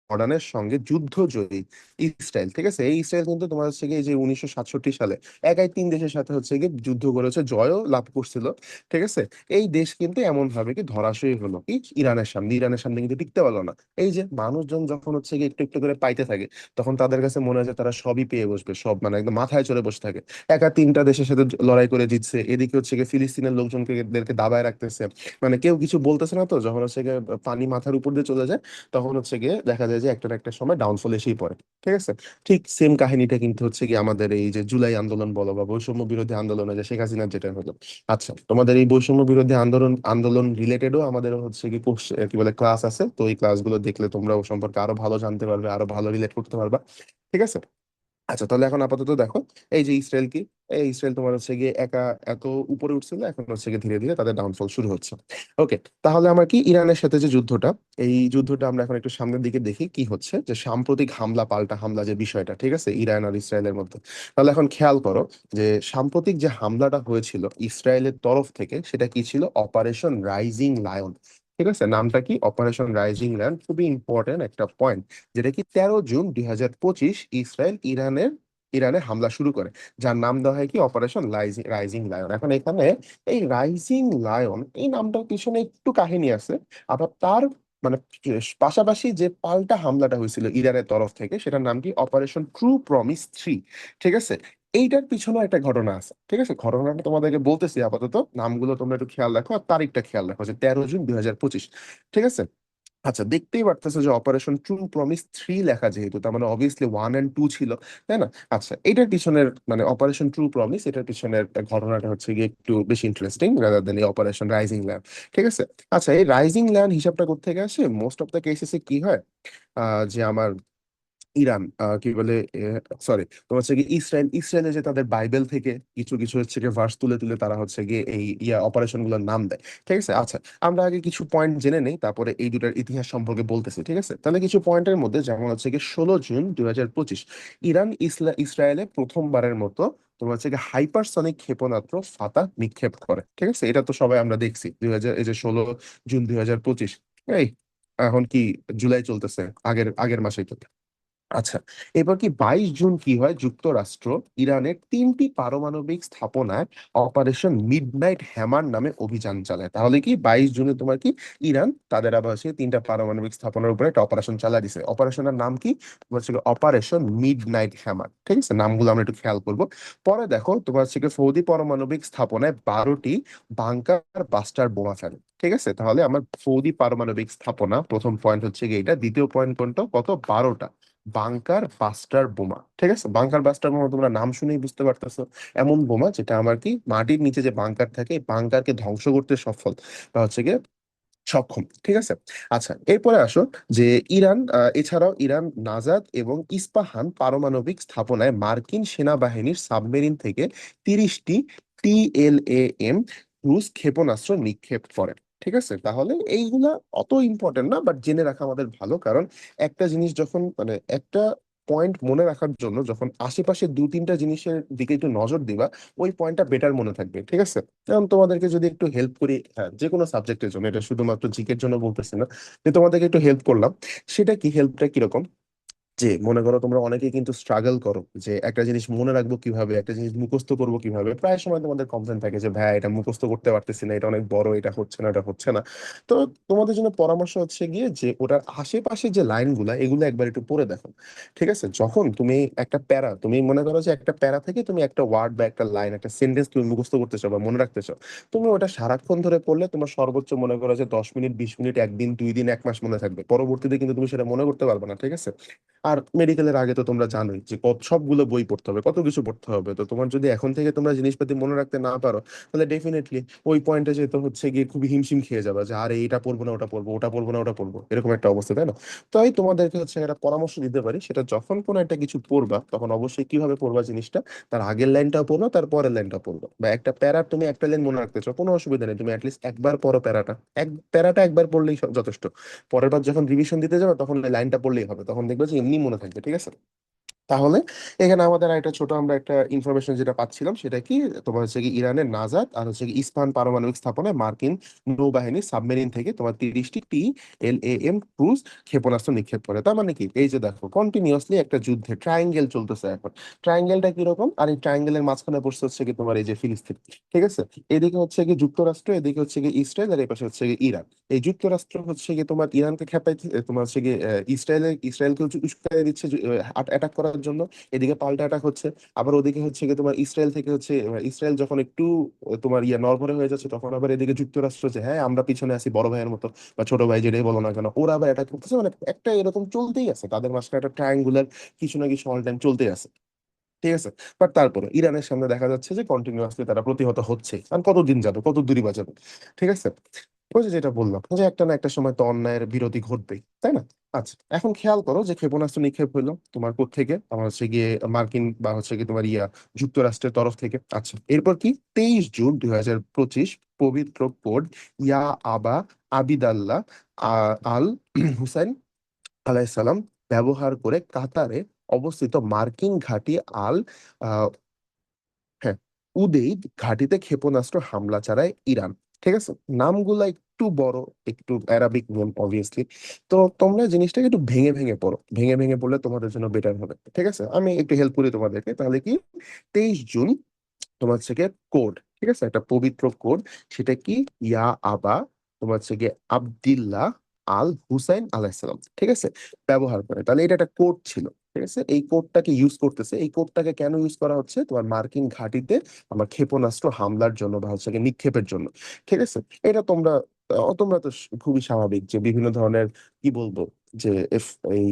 জর্ডানের সঙ্গে যুদ্ধ জয়ী ইসরায়েল, ঠিক আছে? এই ইসরায়েল কিন্তু তোমার হচ্ছে গিয়ে এই যে 1967 সালে একাই 3 দেশের সাথে হচ্ছে গিয়ে যুদ্ধ করেছে, জয়ও লাভ করছিল, ঠিক আছে? এই দেশ কিন্তু এমন ভাবে কি ধরাশয়ী হলো কি ইরানের সামনে কিন্তু টিকতে পারলো না। এই যে মানুষজন যখন হচ্ছে গিয়ে একটু একটু করে পাইতে থাকে, তখন তাদের কাছে মনে হয় যে তারা সবই পেয়ে বসবে, সব মানে একদম মাথায় চড়ে বসে থাকে। একা 3টা দেশের সাথে লড়াই করে জিতছে, এদিকে হচ্ছে গিয়ে ফিলিস্তিনের লোকজনকে এদেরকে দাবায় রাখতেছে, মানে কেউ কিছু বলতেছে না। তো যখন হচ্ছে গিয়ে পানি মাথার উপর দিয়ে চলে যায়, তখন হচ্ছে গিয়ে দেখা যায় যে একটা না একটা সময় ডাউনফল এসেই পড়ে, ঠিক আছে? ঠিক সেম কাহিনীটা কিন্তু হচ্ছে কি আমাদের এই যে জুলাই আন্দোলন বলো বা বৈষম্য বিরোধী আন্দোলনে যে শেখ হাসিনার যেটা হলো। আচ্ছা, তোমাদের এই বৈষম্য বিরোধী আন্দোলন আন্দোলন রিলেটেডও আমাদের হচ্ছে কি কি বলে ক্লাস আছে, তো এই ক্লাসগুলো দেখলে তোমরা ও সম্পর্কে আরো ভালো জানতে পারবে, আরো ভালো রিলেট করতে পারবা, ঠিক আছে? আচ্ছা, তাহলে এখন আপাতত দেখো, এই যে ইসরায়েল কি, এই ইসরায়েল তোমার হচ্ছে গিয়ে একা এত উপরে উঠছিল, এখন হচ্ছে গিয়ে ধীরে ধীরে তাদের ডাউনফল শুরু হচ্ছে। ওকে, তাহলে আমার কি ইরানের সাথে যে যুদ্ধটা, এই যুদ্ধটা আমরা এখন একটু সামনের দিকে দেখি কি হচ্ছে, যে সাম্প্রতিক হামলা পাল্টা হামলা যে বিষয়টা, ঠিক আছে, ইরান আর ইসরায়েলের মধ্যে। তাহলে এখন খেয়াল করো যে সাম্প্রতিক যে হামলাটা হয়েছিল ইসরায়েলের তরফ থেকে, সেটা কি ছিল? অপারেশন রাইজিং লায়ন, ঠিক আছে? নামটা কি? অপারেশন রাইজিং লায়ন, খুবই ইম্পর্টেন্ট একটা পয়েন্ট, যেটা কি 13 জুন 2025 ইসরায়েল ইরানে হামলা শুরু করে, যার নাম দেওয়া হয় কি? Operation rising lion. এখন এখানে এই রাইজিং লায়ন এই নামটার পিছনে একটু কাহিনী আছে। আবার তার মানে পাশাপাশি যে পাল্টা হামলাটা হয়েছিল ইরানের তরফ থেকে, সেটার নাম কি? অপারেশন ট্রু প্রমিস 3, ঠিক আছে? এইটার পিছনে একটা ঘটনা আছে, ঠিক আছে? ঘটনাটা তোমাদেরকে বলতেছি, আপাতত নামগুলো তোমরা একটু খেয়াল রাখো আর তারিখটা খেয়াল রাখো, যে 13 জুন 2025, ঠিক আছে? আচ্ছা, দেখতেই পারতেছো যে অপারেশন ট্রু প্রমিস 3 লেখা, যেহেতু তার মানে অবভিয়াসলি 1 and 2 ছিল, তাই না? আচ্ছা, এটার পিছনের মানে অপারেশন ট্রু প্রমিস, এটার পিছনের ঘটনাটা হচ্ছে গিয়ে একটু বেশি ইন্টারেস্টিং রাদার দেন এই অপারেশন রাইজিং ল্যান্ড, ঠিক আছে? আচ্ছা, এই রাইজিং ল্যান্ড হিসাবটা কোত্থেকে আসে? মোস্ট অফ দ্য কেসেসে কি হয়, যে আমার ইরান কি বলে, সরি, তোমার হচ্ছে কি ইসরায়েলের যে তাদের বাইবেল থেকে কিছু কিছু হচ্ছে গিয়ে ভার্স তুলে তুলে তারা হচ্ছে গিয়ে এই অপারেশন গুলোর নাম দেয়, ঠিক আছে? আচ্ছা, আমরা আগে কিছু পয়েন্ট জেনে নেই, তারপরে এই দুটার ইতিহাস সম্পর্কে বলতেছি, ঠিক আছে? তাহলে কিছু পয়েন্টের মধ্যে, যেমন হচ্ছে কি 16 জুন 2025 ইরান ইসরায়েলে প্রথমবারের মতো তোমার হচ্ছে কি হাইপারসনিক ক্ষেপণাস্ত্র ফাতাহ নিক্ষেপ করে, ঠিক আছে? এটা তো সবাই আমরা দেখছি 2000, এই যে 16 জুন 2025, এই এখন কি জুলাই চলতেছে, আগের আগের মাসেই তো। আচ্ছা, এবার কি 22 জুন কি হয়? যুক্তরাষ্ট্র ইরানের 3টি পারমাণবিক স্থাপনায় অপারেশন মিডনাইট হ্যামার নামে অভিযান চালায়। তাহলে কি 22 জুনে তোমার কি ইরান তাদের আবার সে 3টা পারমাণবিক স্থাপনার উপরে একটা অপারেশন চালা দিছে। অপারেশনের নাম কি? তোমার হচ্ছে অপারেশন মিডনাইট হ্যামার, ঠিক আছে? নামগুলো আমরা একটু খেয়াল করবো। পরে দেখো তোমার হচ্ছে সৌদি পারমাণবিক স্থাপনায় 12টি বাংকার বাস্টার বোমা ফেলে, ঠিক আছে? তাহলে আমার সৌদি পারমাণবিক স্থাপনা, প্রথম পয়েন্ট হচ্ছে গিয়ে এটা। দ্বিতীয় পয়েন্ট কোনটা? কত? 12টা বাংকার বাস্টার বোমা, ঠিক আছে? বাংকার বাস্টার বোমা তোমরা নাম শুনেই বুঝতে পারতেছো, এমন বোমা যেটা আমার কি মাটির নিচে যে বাংকার থাকে, এই বাংকারকে ধ্বংস করতে সফল বা হচ্ছে গিয়ে সক্ষম, ঠিক আছে? আচ্ছা, এরপরে আসো যে ইরান এছাড়াও ইরান নাজাদ এবং ইস্পাহান পারমাণবিক স্থাপনায় মার্কিন সেনাবাহিনীর সাবমেরিন থেকে 30টি TLAM ক্রুজ ক্ষেপণাস্ত্র নিক্ষেপ করে, ঠিক আছে? তাহলে এইগুলা অত ইম্পর্টেন্ট না, বাট জেনে রাখা আমাদের ভালো, কারণ একটা জিনিস যখন মানে একটা পয়েন্ট মনে রাখার জন্য যখন আশেপাশে 2-3টা জিনিসের দিকে একটু নজর দিবা, ওই পয়েন্টটা বেটার মনে থাকবে, ঠিক আছে? যেমন তোমাদেরকে যদি একটু হেল্প করি, হ্যাঁ, যে কোনো সাবজেক্টের জন্য, এটা শুধুমাত্র জিকের জন্য বলতেছি না, যে তোমাদেরকে একটু হেল্প করলাম, সেটা কি? হেল্পটা কিরকম? যে মনে করো তোমরা অনেকেই কিন্তু স্ট্রাগল করো যে একটা জিনিস মনে রাখবো কিভাবে, একটা জিনিস মুখস্থ করবো কিভাবে। প্রায় সময় তোমাদের কমপ্লেন থাকে যে ভাই এটা মুখস্থ করতে পারতেছি না, এটা অনেক বড়, এটা হচ্ছে না, এটা হচ্ছে না। তো তোমাদের জন্য পরামর্শ হচ্ছে গিয়ে যে ওটার আশেপাশে যে লাইনগুলা, এগুলো একবার একটু পড়ে দেখো, ঠিক আছে? যখন তুমি একটা প্যারা, তুমি মনে করো যে একটা প্যারা থেকে তুমি একটা ওয়ার্ড বা একটা লাইন, একটা সেন্টেন্স তুমি মুখস্থ করতে চাও বা মনে রাখতে চাও, তুমি ওটা সারাক্ষণ ধরে পড়লে তোমার সর্বোচ্চ মনে করো যে 10 মিনিট, 20 মিনিট, একদিন, 2 দিন, 1 মাস মনে থাকবে। পরবর্তীতে কিন্তু তুমি সেটা মনে করতে পারবে না, ঠিক আছে? আর মেডিকেলের আগে তো তোমরা জানোই যে কত সবগুলো বই পড়তে হবে, কত কিছু পড়তে হবে। তো তোমার যদি এখন থেকে তোমরা জিনিসপাতি মনে রাখতে না পারো, তাহলে ডেফিনেটলি ওই পয়েন্টে যেতে হচ্ছে গিয়ে খুবই হিমশিম খেয়ে যাবে, যে আরে এটা পড়বো না ওটা পড়বো, ওটা পড়বো না ওটা পড়বো, এরকম একটা অবস্থা, তাই না? তো আমি তোমাদেরকে হচ্ছে একটা পরামর্শ দিতে পারি, সেটা যখন কোনো একটা কিছু পড়বা, তখন অবশ্যই কিভাবে পড়বা জিনিসটা, তার আগের লাইনটাও পড়বা, তার পরের লাইনটাও পড়বা। বা একটা প্যারা তুমি একটা লাইন মনে রাখতে চাও, কোনো অসুবিধা নেই, তুমি অ্যাটলিস্ট একবার পড়ো প্যারাটা, প্যারাটা একবার পড়লেই যথেষ্ট। পরের বার যখন রিভিশন দিতে যাবে, তখন লাইনটা পড়লেই হবে, তখন দেখবে যে এমনি মনে থাকবে, ঠিক আছে? তাহলে এখানে আমাদের একটা ছোট আমরা একটা ইনফরমেশন যেটা পাচ্ছিলাম সেটা কি, তোমার হচ্ছে কি ইরানের নাজাত আর হচ্ছে কি ইস্পাহান পারমাণবিক স্থাপনায় মার্কিন নৌবাহিনী সাবমেরিন থেকে তোমার 30টি TLAM ক্রুজ ক্ষেপণাস্ত্র নিক্ষেপ করে। তার মানে কি, এই যে দেখো কন্টিনিউয়াসলি একটা যুদ্ধে ট্রায়াঙ্গেল চলতেছে এখন। ট্রায়াঙ্গেলটা কিরকম, আর এই ট্রায়াঙ্গেলের মাঝখানে বসে হচ্ছে কি তোমার এই যে ফিলিস্তিন, ঠিক আছে। এদিকে হচ্ছে কি যুক্তরাষ্ট্র, এদিকে হচ্ছে কি ইসরায়েল, আর এই পাশে হচ্ছে কি ইরান। এই যুক্তরাষ্ট্র হচ্ছে কি তোমার ইরানকে খেপাইতে, তোমার হচ্ছে কি ইসরায়েলকে উস্কাই দিচ্ছে অ্যাটাক করার জন্য। এদিকে পাল্টা অ্যাটাক হচ্ছে। আবার ওদিকে হচ্ছে কি তোমার ইসরায়েল থেকে হচ্ছে ইসরায়েল যখন একটু তোমার নড়বড়ে হয়ে যাচ্ছে, তখন আবার এদিকে যুক্তরাষ্ট্র যে হ্যাঁ আমরা পিছনে আছি বড় ভাইয়ের মতো, বা ছোট ভাই যেটাই বলো না কেন, ওরা আবার অ্যাটাক করতেছে। মানে একটা এরকম চলতেই আছে তাদের মাঝখানে, একটা ট্রায়াঙ্গুলার কিছু না কিছু অল টাইম চলতেই আছে, ঠিক আছে। বাট তারপরে ইরানের সামনে দেখা যাচ্ছে যে কন্টিনিউয়াসলি তারা প্রতিহত হচ্ছে, কারণ কতদিন যাবে, কত দূরই বা যাবে, ঠিক আছে। ওই যে যেটা বললাম যে একটা না একটা সময় তো অন্যায়ের বিরোধী ঘটবেই, তাই না? আচ্ছা, এখন খেয়াল করো যে ক্ষেপণাস্ত্র নিক্ষেপ হইলো তোমার থেকে আমার হচ্ছে গিয়ে মার্কিন বা হচ্ছে গিয়ে তোমার যুক্তরাষ্ট্রের তরফ থেকে। আচ্ছা, এরপর কি 23 জুন 2025 পবিত্র কোড ইয়া আবা আবিদাল্লাহ আল হুসাইন আলাইসালাম ব্যবহার করে কাতারে অবস্থিত মার্কিন ঘাঁটি আল আহ, হ্যাঁ, উদেইদ ঘাঁটিতে ক্ষেপণাস্ত্র হামলা চালায় ইরান, ঠিক আছে। নামগুলা একটু বড়, একটু অ্যারাবিক নেম অবভিয়াসলি। তো তোমরা জিনিসটাকে একটু ভেঙে ভেঙে পড়ো, ভেঙে ভেঙে পড়লে তোমাদের জন্য বেটার হবে, ঠিক আছে। আমি একটু হেল্প করি তোমাদেরকে, তাহলে কি 23 জুন তোমার হচ্ছে গিয়ে কোড, ঠিক আছে, একটা পবিত্র কোড। সেটা কি, ইয়া আবা তোমার হচ্ছে গিয়ে আবদুল্লাহ আল হুসাইন আলাইসালাম, ঠিক আছে, ব্যবহার করে। তাহলে এটা একটা কোড ছিল, ঠিক আছে। এই কোডটাকে ইউজ করতেছে, এই কোডটাকে কেন ইউজ করা হচ্ছে, তোমার মার্কিন ঘাঁটিতে আমার ক্ষেপণাস্ত্র হামলার জন্য বা হচ্ছে গিয়ে নিক্ষেপের জন্য, ঠিক আছে। এটা তোমরা তোমরা তো খুবই স্বাভাবিক যে বিভিন্ন ধরনের কি বলবো, যে এই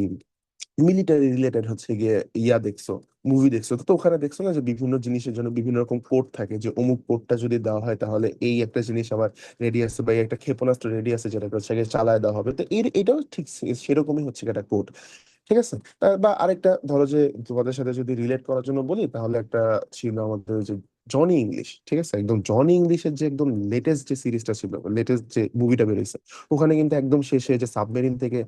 মিলিটারি রিলেটেড হচ্ছে গিয়ে দেখছো, মুভি দেখছো তো, তো ওখানে দেখছো না যে বিভিন্ন জিনিসের জন্য বিভিন্ন রকম কোড থাকে, যে অমুক কোডটা যদি দেওয়া হয় তাহলে এই একটা জিনিস আবার রেডি আছে, বা এই একটা ক্ষেপণাস্ত্র রেডি আছে যেটা হচ্ছে গিয়ে চালায় দেওয়া হবে। তো এটাও ঠিক সেরকমই হচ্ছে গিয়ে একটা কোড, ঠিক আছে। বা আরেকটা ধরো যে তোমাদের সাথে যদি রিলেট করার জন্য বলি, তাহলে একটা ছিল আমাদের ওই যে জনি ইংলিশ, ঠিক আছে। একদম জনি ইংলিশের যে একদম লেটেস্ট যে সিরিজটা ছিল, লেটেস্ট যে মুভিটা বেরিয়েছে, ওখানে কিন্তু একদম শেষে যে সাবমেরিন থেকে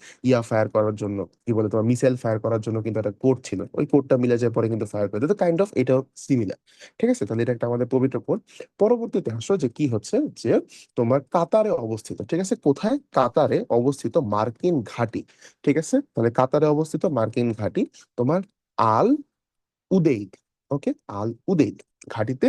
ফায়ার করার জন্য কি বলে তোমার মিসাইল ফায়ার করার জন্য কিন্তু একটা কোড ছিল, ওই কোডটা মিলে যায় পরে কিন্তু ফায়ার করে দিত। কাইন্ড অফ এটাও সিমিলার, ঠিক আছে। তাহলে এটা একটা আমাদের পবিত্র কোড। পরবর্তীতে আসো যে কি হচ্ছে, যে তোমার কাতারে অবস্থিত, ঠিক আছে, কোথায়, কাতারে অবস্থিত মার্কিন ঘাঁটি, ঠিক আছে। তাহলে কাতারে অবস্থিত মার্কিন ঘাঁটি তোমার আল উদেইদ, ওকে, আল উদেইদ ঘাঁটিতে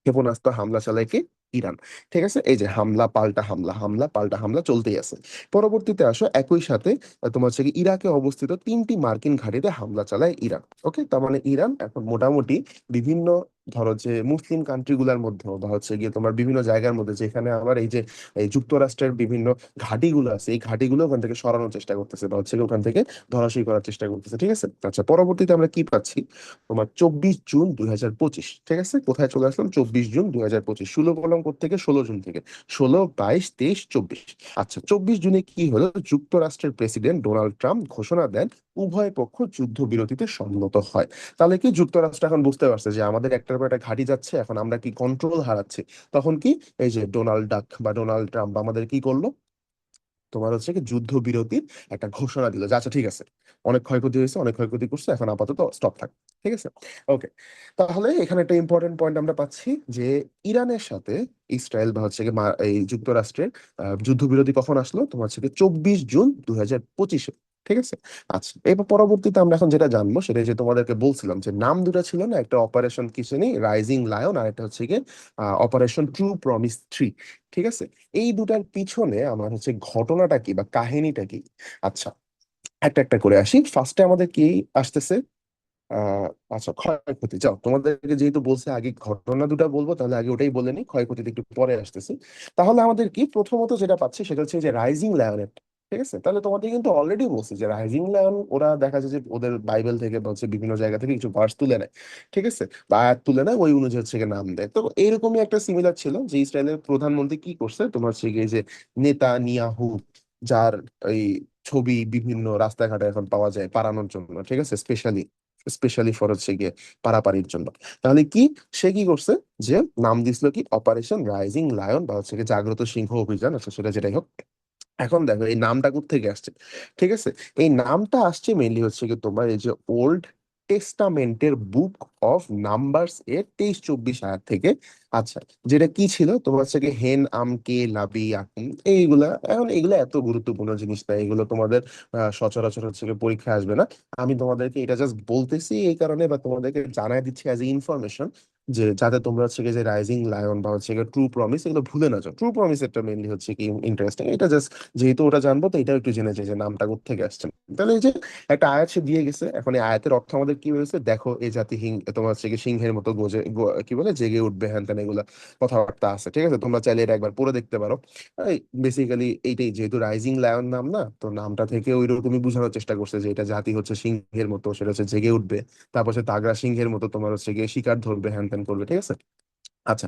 ক্ষেপণাস্ত্র হামলা চালায় কি, ইরান, ঠিক আছে। এই যে হামলা পাল্টা হামলা, হামলা পাল্টা হামলা চলতেই আছে। পরবর্তীতে আসো একই সাথে তোমার হচ্ছে কি ইরাকে অবস্থিত 3টি মার্কিন ঘাঁটিতে হামলা চালায় ইরান, ওকে। তার মানে ইরান এখন মোটামুটি বিভিন্ন ধরো যে মুসলিম কান্ট্রি গুলার মধ্যে বা হচ্ছে গিয়ে তোমার বিভিন্ন জায়গার মধ্যে যেখানে আবার এই যে এই যুক্তরাষ্ট্রের বিভিন্ন ঘাঁটিগুলো আছে, এই ঘাঁটিগুলো ওখান থেকে সরানোর চেষ্টা করতেছে বা হচ্ছে গিয়ে ওখান থেকে ধরাশায়ী করার চেষ্টা করতেছে, ঠিক আছে। আচ্ছা, পরবর্তীতে আমরা কি পাচ্ছি, তোমার 24 জুন 2025, ঠিক আছে। কোথায় চলে আসলাম, 24 জুন 2025, 16 বললাম থেকে, 16 জুন থেকে, 16, 22, 23, 24। আচ্ছা, 24 জুনে কি হলো, যুক্তরাষ্ট্রের প্রেসিডেন্ট ডোনাল্ড ট্রাম্প ঘোষণা দেন উভয় পক্ষ যুদ্ধবিরতিতে সম্মত হয়। তাহলে কি যুক্তরাষ্ট্র এখন বুঝতে পারছে যে আমাদের একটার পর একটা ঘাঁটি যাচ্ছে, এখন আমরা কি কন্ট্রোল হারাচ্ছি। তখন কি, এই যে ডোনাল্ড ডাক বা ডোনাল্ড ট্রাম্প আমাদের কি করলো, তোমার হচ্ছে কি যুদ্ধবিরতির একটা ঘোষণা দিল যে আচ্ছা ঠিক আছে, অনেক ক্ষয়ক্ষতি হয়েছে, অনেক ক্ষয়ক্ষতি করছে, এখন আপাতত স্টপ থাক, ঠিক আছে। ওকে, তাহলে এখানে একটা ইম্পর্টেন্ট পয়েন্ট আমরা পাচ্ছি যে ইরানের সাথে ইসরায়েল বা হচ্ছে কি এই যুক্তরাষ্ট্রের যুদ্ধবিরতি কখন আসলো, তোমার হচ্ছে কি 24 জুন 2025, ঠিক আছে। আচ্ছা, এবার পরবর্তীতে আমরা এখন যেটা জানবো সেটা যে তোমাদেরকে বলছিলাম যে নাম দুটো ছিল না, একটা অপারেশন কিসেনি রাইজিং লায়ন, আর একটা হচ্ছে কি অপারেশন ট্রু প্রমিস 3, ঠিক আছে। এই দুটার পিছনে আমার হচ্ছে ঘটনাটা কি বা কাহিনীটা কি। আচ্ছা, একটা একটা করে আসি। ফার্স্টে আমাদের কি আসতেছে, আহ আচ্ছা, ক্ষয়ক্ষতি, যাও তোমাদেরকে যেহেতু বলছে আগে ঘটনা দুটা বলবো, তাহলে আগে ওটাই বলে নি, ক্ষয়ক্ষতিতে একটু পরে আসতেছে। তাহলে আমাদের কি প্রথমত যেটা পাচ্ছি সেটা হচ্ছে যে রাইজিং লায়নের, ঠিক আছে। তাহলে তোমাদের কিন্তু অলরেডি বলছি যে রাইজিং লায়ন ওরা দেখা যায় যে ওদের বাইবেল থেকে বা হচ্ছে বিভিন্ন জায়গা থেকে কিছু ভার্স তুলে নেয়, ঠিক আছে, বা আয়াত তুলে নেয়, ওই অনুযায়ী হচ্ছে গিয়ে নাম দেয়। তো এইরকমই একটা সিমিলার ছিল যে ইসরায়েলের প্রধানমন্ত্রী কি করছে, তোমার হচ্ছে গিয়ে যে নেতানিয়াহু, যার এই ছবি বিভিন্ন রাস্তাঘাটে এখন পাওয়া যায় পালানোর জন্য, ঠিক আছে, স্পেশালি স্পেশালি ফর হচ্ছে গিয়ে পারাপারির জন্য। তাহলে কি, সে কি করছে, যে নাম দিছিল কি অপারেশন রাইজিং লায়ন বা হচ্ছে গিয়ে জাগ্রত সিংহ অভিযান, আচ্ছা সেটা যেটাই হোক। এখন দেখো এই নামটা থেকে আসছে, ঠিক আছে। এই নামটা আসছে মেইনলি হচ্ছে কি তোমার এই যে ওল্ড টেস্টামেন্টের বুক অফ নাম্বারস এর 23-24 আয়াত থেকে। আচ্ছা, যেটা কি ছিল তোমার হচ্ছে কি হেন আম কে লাবি আকুম এইগুলা, এখন এগুলো এত গুরুত্বপূর্ণ জিনিস না, এগুলো তোমাদের সচরাচর হচ্ছে গিয়ে পরীক্ষায় আসবে না। আমি তোমাদেরকে এটা জাস্ট বলতেছি এই কারণে, বা তোমাদেরকে জানাই দিচ্ছি অ্যাজ এ ইনফরমেশন, যে যাতে তোমরা হচ্ছে গিয়ে যে রাইজিং লায়ন বা হচ্ছে গিয়ে ট্রু প্রমিস এগুলো ভুলে না যাও। ট্রু প্রমিস একটা মেনলি হচ্ছে কি ইন্টারেস্টিং, এটা জাস্ট যেহেতু ওটা জানবো তো এটাও একটু জেনে চাই যে নামটা কোথেকে আসছে। তাহলে এই যে একটা আয়াত সে দিয়ে গেছে, এখন এই আয়াতের অর্থ আমাদের কি হয়েছে দেখো, এই জাতি তোমার হচ্ছে কি সিংহের মতো কি বলে জেগে উঠবে, হ্যান ত্যান এগুলা কথাবার্তা আছে, ঠিক আছে? তোমরা চাইলে এটা একবার পড়ে দেখতে পারো। বেসিক্যালি এইটাই, যেহেতু রাইজিং লায়ন নাম না, তো নামটা থেকে ওই রকমই বোঝানোর চেষ্টা করছে যে এটা জাতি হচ্ছে সিংহের মতো, সেটা হচ্ছে জেগে উঠবে। তারপর সে তাগড়া সিংহের মতো তোমার হচ্ছে গিয়ে শিকার ধরবে, হ্যান ত্যান করবে, ঠিক আছে? আচ্ছা,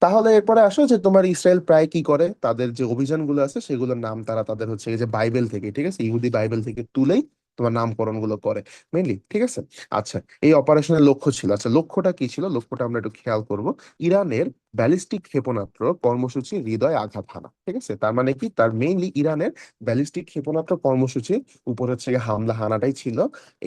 তাহলে এরপরে আসো যে তোমার ইসরায়েল প্রায় কি করে, তাদের যে অভিযানগুলো আছে সেগুলোর নাম তারা তাদের হচ্ছে এই যে বাইবেল থেকে, ঠিক আছে, ইহুদি বাইবেল থেকে তুলেই তোমার নামকরণ গুলো করে মেনলি, ঠিক আছে? আচ্ছা, এই অপারেশনের লক্ষ্য ছিল, আচ্ছা লক্ষ্যটা কি ছিল, লক্ষ্যটা আমরা একটু খেয়াল করব। ইরানের ব্যালিস্টিক ক্ষেপণাস্ত্র কর্মসূচি হৃদয় আঘাত হানা, ঠিক আছে? তার মানে কি, তার মেইনলি ইরানের ব্যালিস্টিক ক্ষেপণাস্ত্র কর্মসূচির উপর হচ্ছে গিয়ে হামলা হানাটাই ছিল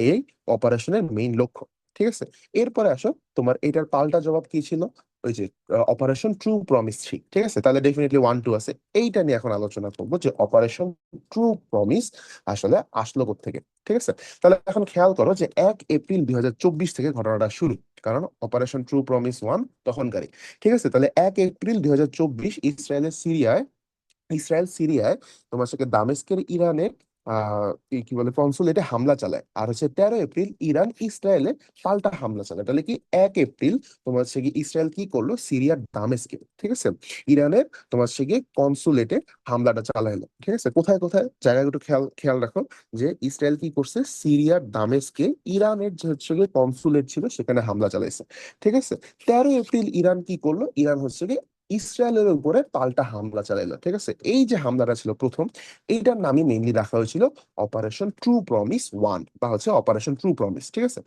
এই অপারেশনের মেইন লক্ষ্য, ঠিক আছে? এরপরে আসো, তোমার এটার পাল্টা জবাব কি ছিল, ওই যে অপারেশন ট্রু প্রমিস 3, ঠিক আছে? তাহলে ডেফিনেটলি 1 2 আছে, এইটা নিয়ে এখন আলোচনা করবো যে অপারেশন ট্রু প্রমিস আসলে আসলো থেকে, ঠিক আছে? তাহলে এখন খেয়াল করো যে 1 এপ্রিল 2024 থেকে ঘটনাটা শুরু, কারণ অপারেশন ট্রু প্রমিস 1 তখনকারই, ঠিক আছে? তাহলে 1 এপ্রিল 2024 ইসরায়েল সিরিয়ায় তোমার সাথে দামেস্কের ইরানের কি বলে কনসুলেটে হামলা চালায়, আর হচ্ছে 13 এপ্রিল ইরান ইসরায়েলে পাল্টা হামলা চালায়। তাহলে কি 1 এপ্রিল তোমার হচ্ছে কি ইসরায়েল কি করলো, সিরিয়ার দামেস্কে, ঠিক আছে, ইরানের তোমার হচ্ছে কি কনসুলেটে হামলাটা চালাইলো, ঠিক আছে? কোথায় কোথায় জায়গাগুলো একটু খেয়াল খেয়াল রাখো, যে ইসরায়েল কি করছে, সিরিয়ার দামেস্কে ইরানের যে হচ্ছে গিয়ে কনসুলেট ছিল সেখানে হামলা চালাইছে, ঠিক আছে? 13 এপ্রিল ইরান কি করলো, ইরান হচ্ছে কি ইসরায়েলের উপরে পাল্টা হামলা চালাইলো, ঠিক আছে? এই যে হামলাটা ছিল প্রথম, এইটার নামই মেইনলি রাখা হয়েছিল অপারেশন ট্রু প্রমিস 1 বা হচ্ছে অপারেশন ট্রু প্রমিস, ঠিক আছে?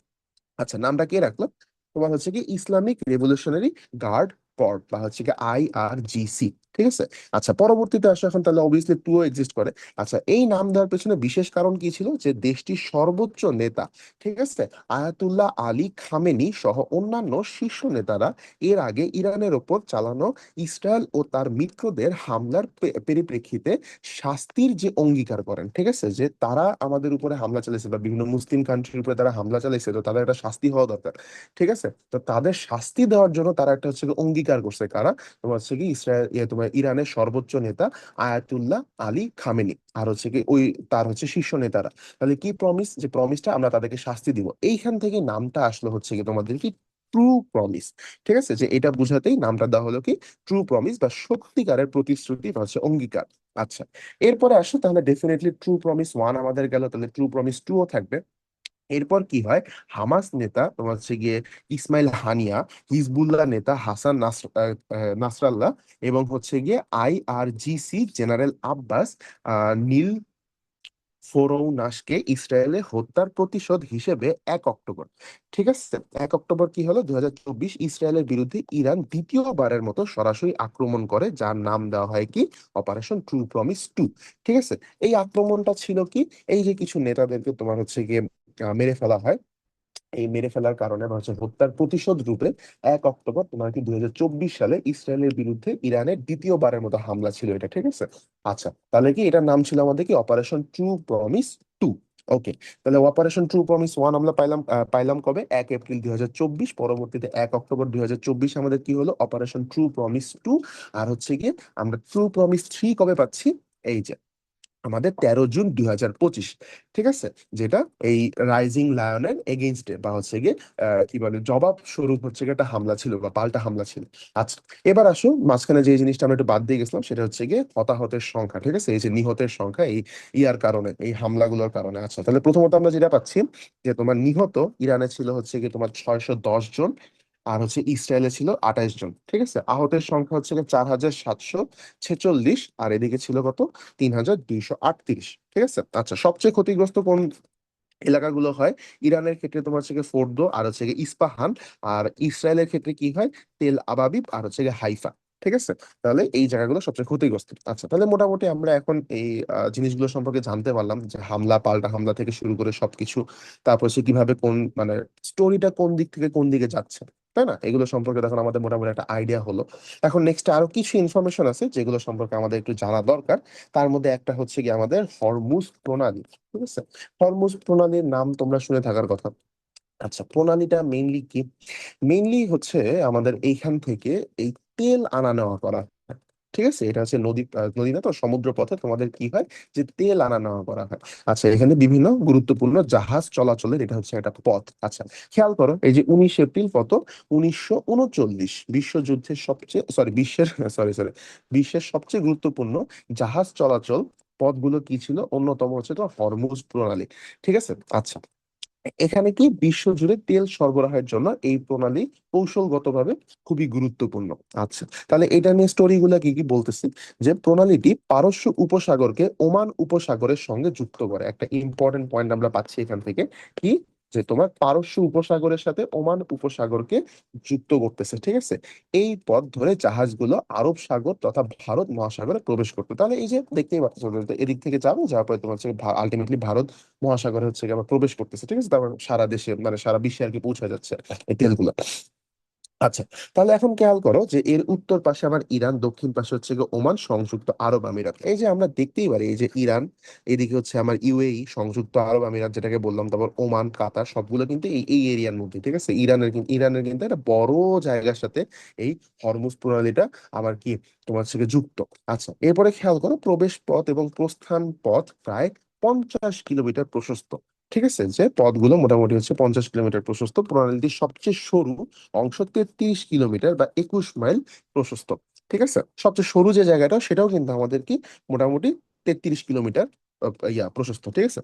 আচ্ছা, নামটা কে রাখলো, তোমার হচ্ছে কি ইসলামিক রেভলিউশনারি গার্ড কর্প বা হচ্ছে কি IRGC, ঠিক আছে? আচ্ছা, পরবর্তীতে আসলে এখন তাহলে অবভিয়াসলি টু এক্সিস্ট করে। আচ্ছা, এই নাম দেওয়ার পেছনে বিশেষ কারণ কি ছিল, যে দেশটির সর্বোচ্চ নেতা, ঠিক আছে, আয়াতুল্লাহ আলী খামেনি সহ অন্যান্য শীর্ষ নেতারা এর আগে ইরানের ওপর চালানো ইসরায়েল ও তার মিত্রদের হামলার পরিপ্রেক্ষিতে শাস্তির যে অঙ্গীকার করেন, ঠিক আছে, যে তারা আমাদের উপরে হামলা চালিয়েছে বা বিভিন্ন মুসলিম কান্ট্রির উপরে তারা হামলা চালিয়েছে, তো তাদের একটা শাস্তি হওয়া দরকার, ঠিক আছে? তো তাদের শাস্তি দেওয়ার জন্য তারা একটা হচ্ছে গিয়ে অঙ্গীকার করছে, কারা, তোমার হচ্ছে কি ইসরায়েল তোমার ইরানের সর্বোচ্চ নেতা আয়াতুল্লাহ আলী খামেনি, আর হচ্ছে কি ওই তার হচ্ছে শীর্ষ নেতারা। তাহলে কি প্রমিস, যে প্রমিসটা আমরা তাদেরকে শাস্তি দিব, এইখান থেকে নামটা আসলো হচ্ছে কি তোমাদের কি ট্রু প্রমিস, ঠিক আছে? যে এটা বুঝাতেই নামটা দেওয়া হলো কি ট্রু প্রমিস বা সত্যিকারের প্রতিশ্রুতি বা হচ্ছে অঙ্গীকার। আচ্ছা, এরপরে আসো, তাহলে ডেফিনেটলি ট্রু প্রমিস 1 আমাদের গেল, তাহলে ট্রু প্রমিস 2 ও থাকবে। এরপর কি হয়, হামাস নেতা তোমার হচ্ছে গিয়ে ইসমাইল হানিয়া, হিজবুল্লাহ নেতা হাসান নাসরাল্লাহ এবং হচ্ছে গিয়ে IRGC জেনারেল আব্বাস নীল ফোরৌনাসকে ইসরায়েলে হত্যার প্রতিশোধ হিসেবে 1 অক্টোবর, ঠিক আছে, 1 অক্টোবর কি হলো 2024, ইসরায়েলের বিরুদ্ধে ইরান দ্বিতীয়বারের মতো সরাসরি আক্রমণ করে, যার নাম দেওয়া হয় কি অপারেশন ট্রু প্রমিস 2, ঠিক আছে? এই আক্রমণটা ছিল কি, এই যে কিছু নেতাদেরকে তোমার হচ্ছে গিয়ে মেরে ফেলা হয়, এই মেরে ফেলার কারণে বা হচ্ছে হত্যার প্রতিশোধ রূপে 1 অক্টোবর তোমার কি 2024 সালে ইসরায়েলের বিরুদ্ধে ইরানের দ্বিতীয়বারের মতো হামলা ছিল এটা, ঠিক আছে? আচ্ছা, তাহলে কি এটার নাম ছিল আমাদের কি অপারেশন ট্রু প্রমিস 2। ওকে, তাহলে অপারেশন ট্রু প্রমিস 1 আমরা পাইলাম কবে, 1 এপ্রিল 2024, পরবর্তীতে 1 অক্টোবর 2024 আমাদের কি হলো অপারেশন ট্রু প্রমিস 2। আর হচ্ছে গিয়ে আমরা ট্রু প্রমিস 3 কবে পাচ্ছি, এই যে আমাদের 13 জুন 2025, ঠিক আছে, যেটা এই রাইজিং লায়নের এগেইনস্টে বা হচ্ছে গিয়ে কি বলে জবাব স্বরূপ হচ্ছে গিয়ে একটা হামলা ছিল বা পাল্টা হামলা ছিল। আচ্ছা, এবার আসো মাঝখানে যে জিনিসটা আমরা একটু বাদ দিয়ে গেছিলাম সেটা হচ্ছে গিয়ে হতাহতের সংখ্যা, ঠিক আছে, এই যে নিহতের সংখ্যা এই ইয়ার কারণে, এই হামলাগুলোর কারণে। আচ্ছা, তাহলে প্রথমত আমরা যেটা পাচ্ছি, যে তোমার নিহত ইরানে ছিল হচ্ছে গিয়ে তোমার 610 জন, আর হচ্ছে ইসরায়েলে ছিল 28 জন, ঠিক আছে? আহতের সংখ্যা হচ্ছে গিয়ে 4746, আর এদিকে ছিল কত, 3238, ঠিক আছে? আচ্ছা, সবচেয়ে ক্ষতিগ্রস্ত কোন এলাকাগুলো হয়, ইরানের ক্ষেত্রে তোমার হচ্ছে গিয়ে ফোর্দো আর হচ্ছে গিয়ে ইস্পাহান, আর ইসরায়েলের ক্ষেত্রে কি হয়, তেল আবাবিব আর হচ্ছে গিয়ে হাইফা, ঠিক আছে? তাহলে এই জায়গাগুলো সবচেয়ে ক্ষতিগ্রস্ত। আচ্ছা, তাহলে মোটামুটি আমরা এখন এই জিনিসগুলো সম্পর্কে জানতে পারলাম যে হামলা পাল্টা হামলা থেকে শুরু করে সবকিছু, তারপর সে কিভাবে কোন মানে স্টোরিটা কোন দিক থেকে কোন দিকে যাচ্ছে, তাই না? এগুলো সম্পর্কে তখন আমাদের মোটামুটি একটা আইডিয়া হলো। এখন নেক্সট আরো কিছু ইনফরমেশন আছে যেগুলো সম্পর্কে আমাদের একটু জানা দরকার। তার মধ্যে একটা হচ্ছে কি আমাদের হরমুজ প্রণালী। ঠিক আছে? হরমুজ প্রণালীর নাম তোমরা শুনে থাকার কথা। আচ্ছা, প্রণালীটা মেইনলি কি? মেইনলি হচ্ছে আমাদের এইখান থেকে এই তেল আনা নেওয়া করা হয়। ঠিক আছে? এটা হচ্ছে নদী, নদী না তো, সমুদ্র পথে তোমাদের কি হয় যে তেল আনা নেওয়া করা হয়। আচ্ছা, এখানে বিভিন্ন গুরুত্বপূর্ণ জাহাজ চলাচলের এটা হচ্ছে একটা পথ। আচ্ছা, খেয়াল করো এই যে 19 এপ্রিল কত, 1939 বিশ্বযুদ্ধের সবচেয়ে সরি বিশ্বের সরি সরি বিশ্বের সবচেয়ে গুরুত্বপূর্ণ জাহাজ চলাচল পথগুলো কি ছিল? অন্যতম হচ্ছে তো হরমুজ প্রণালী। ঠিক আছে? আচ্ছা, এখানে কি বিশ্বজুড়ে তেল সরবরাহের জন্য এই প্রণালী কৌশলগতভাবে খুবই গুরুত্বপূর্ণ। আচ্ছা, তাহলে এটা নিয়ে স্টোরি গুলা কি কি বলতেছি, যে প্রণালীটি পারস্য উপসাগরকে ওমান উপসাগরের সঙ্গে যুক্ত করে। একটা ইম্পর্টেন্ট পয়েন্ট আমরা পাচ্ছি এখান থেকে, কি যে তোমার পারস্য উপসাগরের সাথে ওমান উপসাগরকে যুক্ত করতেছে। ঠিক আছে? এই পথ ধরে জাহাজগুলো আরব সাগর তথা ভারত মহাসাগরে প্রবেশ করতো। তাহলে এই যে দেখতেই পাচ্ছ, এদিক থেকে যাবে, যাওয়ার পরে তোমার হচ্ছে আলটিমেটলি ভারত মহাসাগরে হচ্ছে গিয়ে আবার প্রবেশ করতেছে। ঠিক আছে? তারপর সারা দেশে মানে সারা বিশ্বে আর কি পৌঁছে যাচ্ছে এই তেলগুলো। আচ্ছা, তাহলে এখন খেয়াল করো যে এর উত্তর পাশে আমার ইরান, দক্ষিণ পাশে হচ্ছে গিয়ে ওমান, সংযুক্ত আরব আমিরাত। এই যে আমরা দেখতেই পারি এই যে ইরান, এদিকে হচ্ছে আমার ইউএই, সংযুক্ত আরব আমিরাত যেটাকে বললাম, তারপর ওমান, কাতার, সবগুলো কিন্তু এই এই এরিয়ার মধ্যে। ঠিক আছে? ইরানের কিন্তু একটা বড় জায়গার সাথে এই হরমুজ প্রণালীটা আমার কি তোমার হচ্ছে গিয়ে যুক্ত। আচ্ছা, এরপরে খেয়াল করো প্রবেশ পথ এবং প্রস্থান পথ প্রায় 50 কিলোমিটার প্রশস্ত। ঠিক আছে? যে পথগুলো মোটামুটি হচ্ছে 50 কিলোমিটার প্রশস্ত। প্রণালীটির সবচেয়ে সরু অংশ 33 কিলোমিটার বা 21 মাইল প্রশস্ত। ঠিক আছে? সবচেয়ে সরু যে জায়গাটা সেটাও কিন্তু আমাদের কি মোটামুটি 33 কিলোমিটার প্রশস্ত। ঠিক আছে?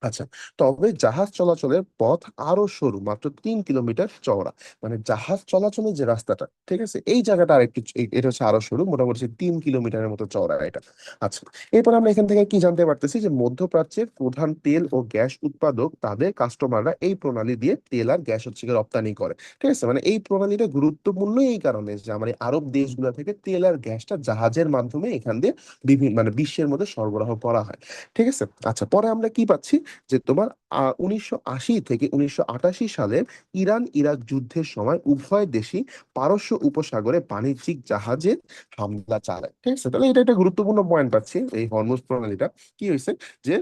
আচ্ছা, তবে জাহাজ চলাচলের পথ আরো সরু, মাত্র 3 কিলোমিটার চওড়া। মানে জাহাজ চলাচলের যে রাস্তাটা, ঠিক আছে, এই জায়গাটা আর একটু এটা হচ্ছে আরো সরু, মোটামুটি 3 কিলোমিটারের মতো চওড়া এটা। আচ্ছা, এরপর আমরা এখান থেকে কি জানতে পারতেছি যে মধ্যপ্রাচ্যের প্রধান তেল ও গ্যাস উৎপাদক তাদের কাস্টমাররা এই প্রণালী দিয়ে তেল আর গ্যাস হচ্ছে গিয়ে রপ্তানি করে। ঠিক আছে? মানে এই প্রণালীটা গুরুত্বপূর্ণ এই কারণে যে আমার এই আরব দেশগুলো থেকে তেল আর গ্যাসটা জাহাজের মাধ্যমে এখান দিয়ে বিভিন্ন মানে বিশ্বের মধ্যে সরবরাহ করা হয়। ঠিক আছে? আচ্ছা, পরে আমরা কি পাচ্ছি যে তোমার 1980 থেকে 1988 সালের ইরান ইরাক যুদ্ধের সময় উভয় দেশই পারস্য উপসাগরে বাণিজ্যিক জাহাজে হামলা চালায়। ঠিক আছে? তাহলে এটা একটা গুরুত্বপূর্ণ পয়েন্ট পাচ্ছি এই হরমুজ প্রণালীটা। কি হয়েছে যে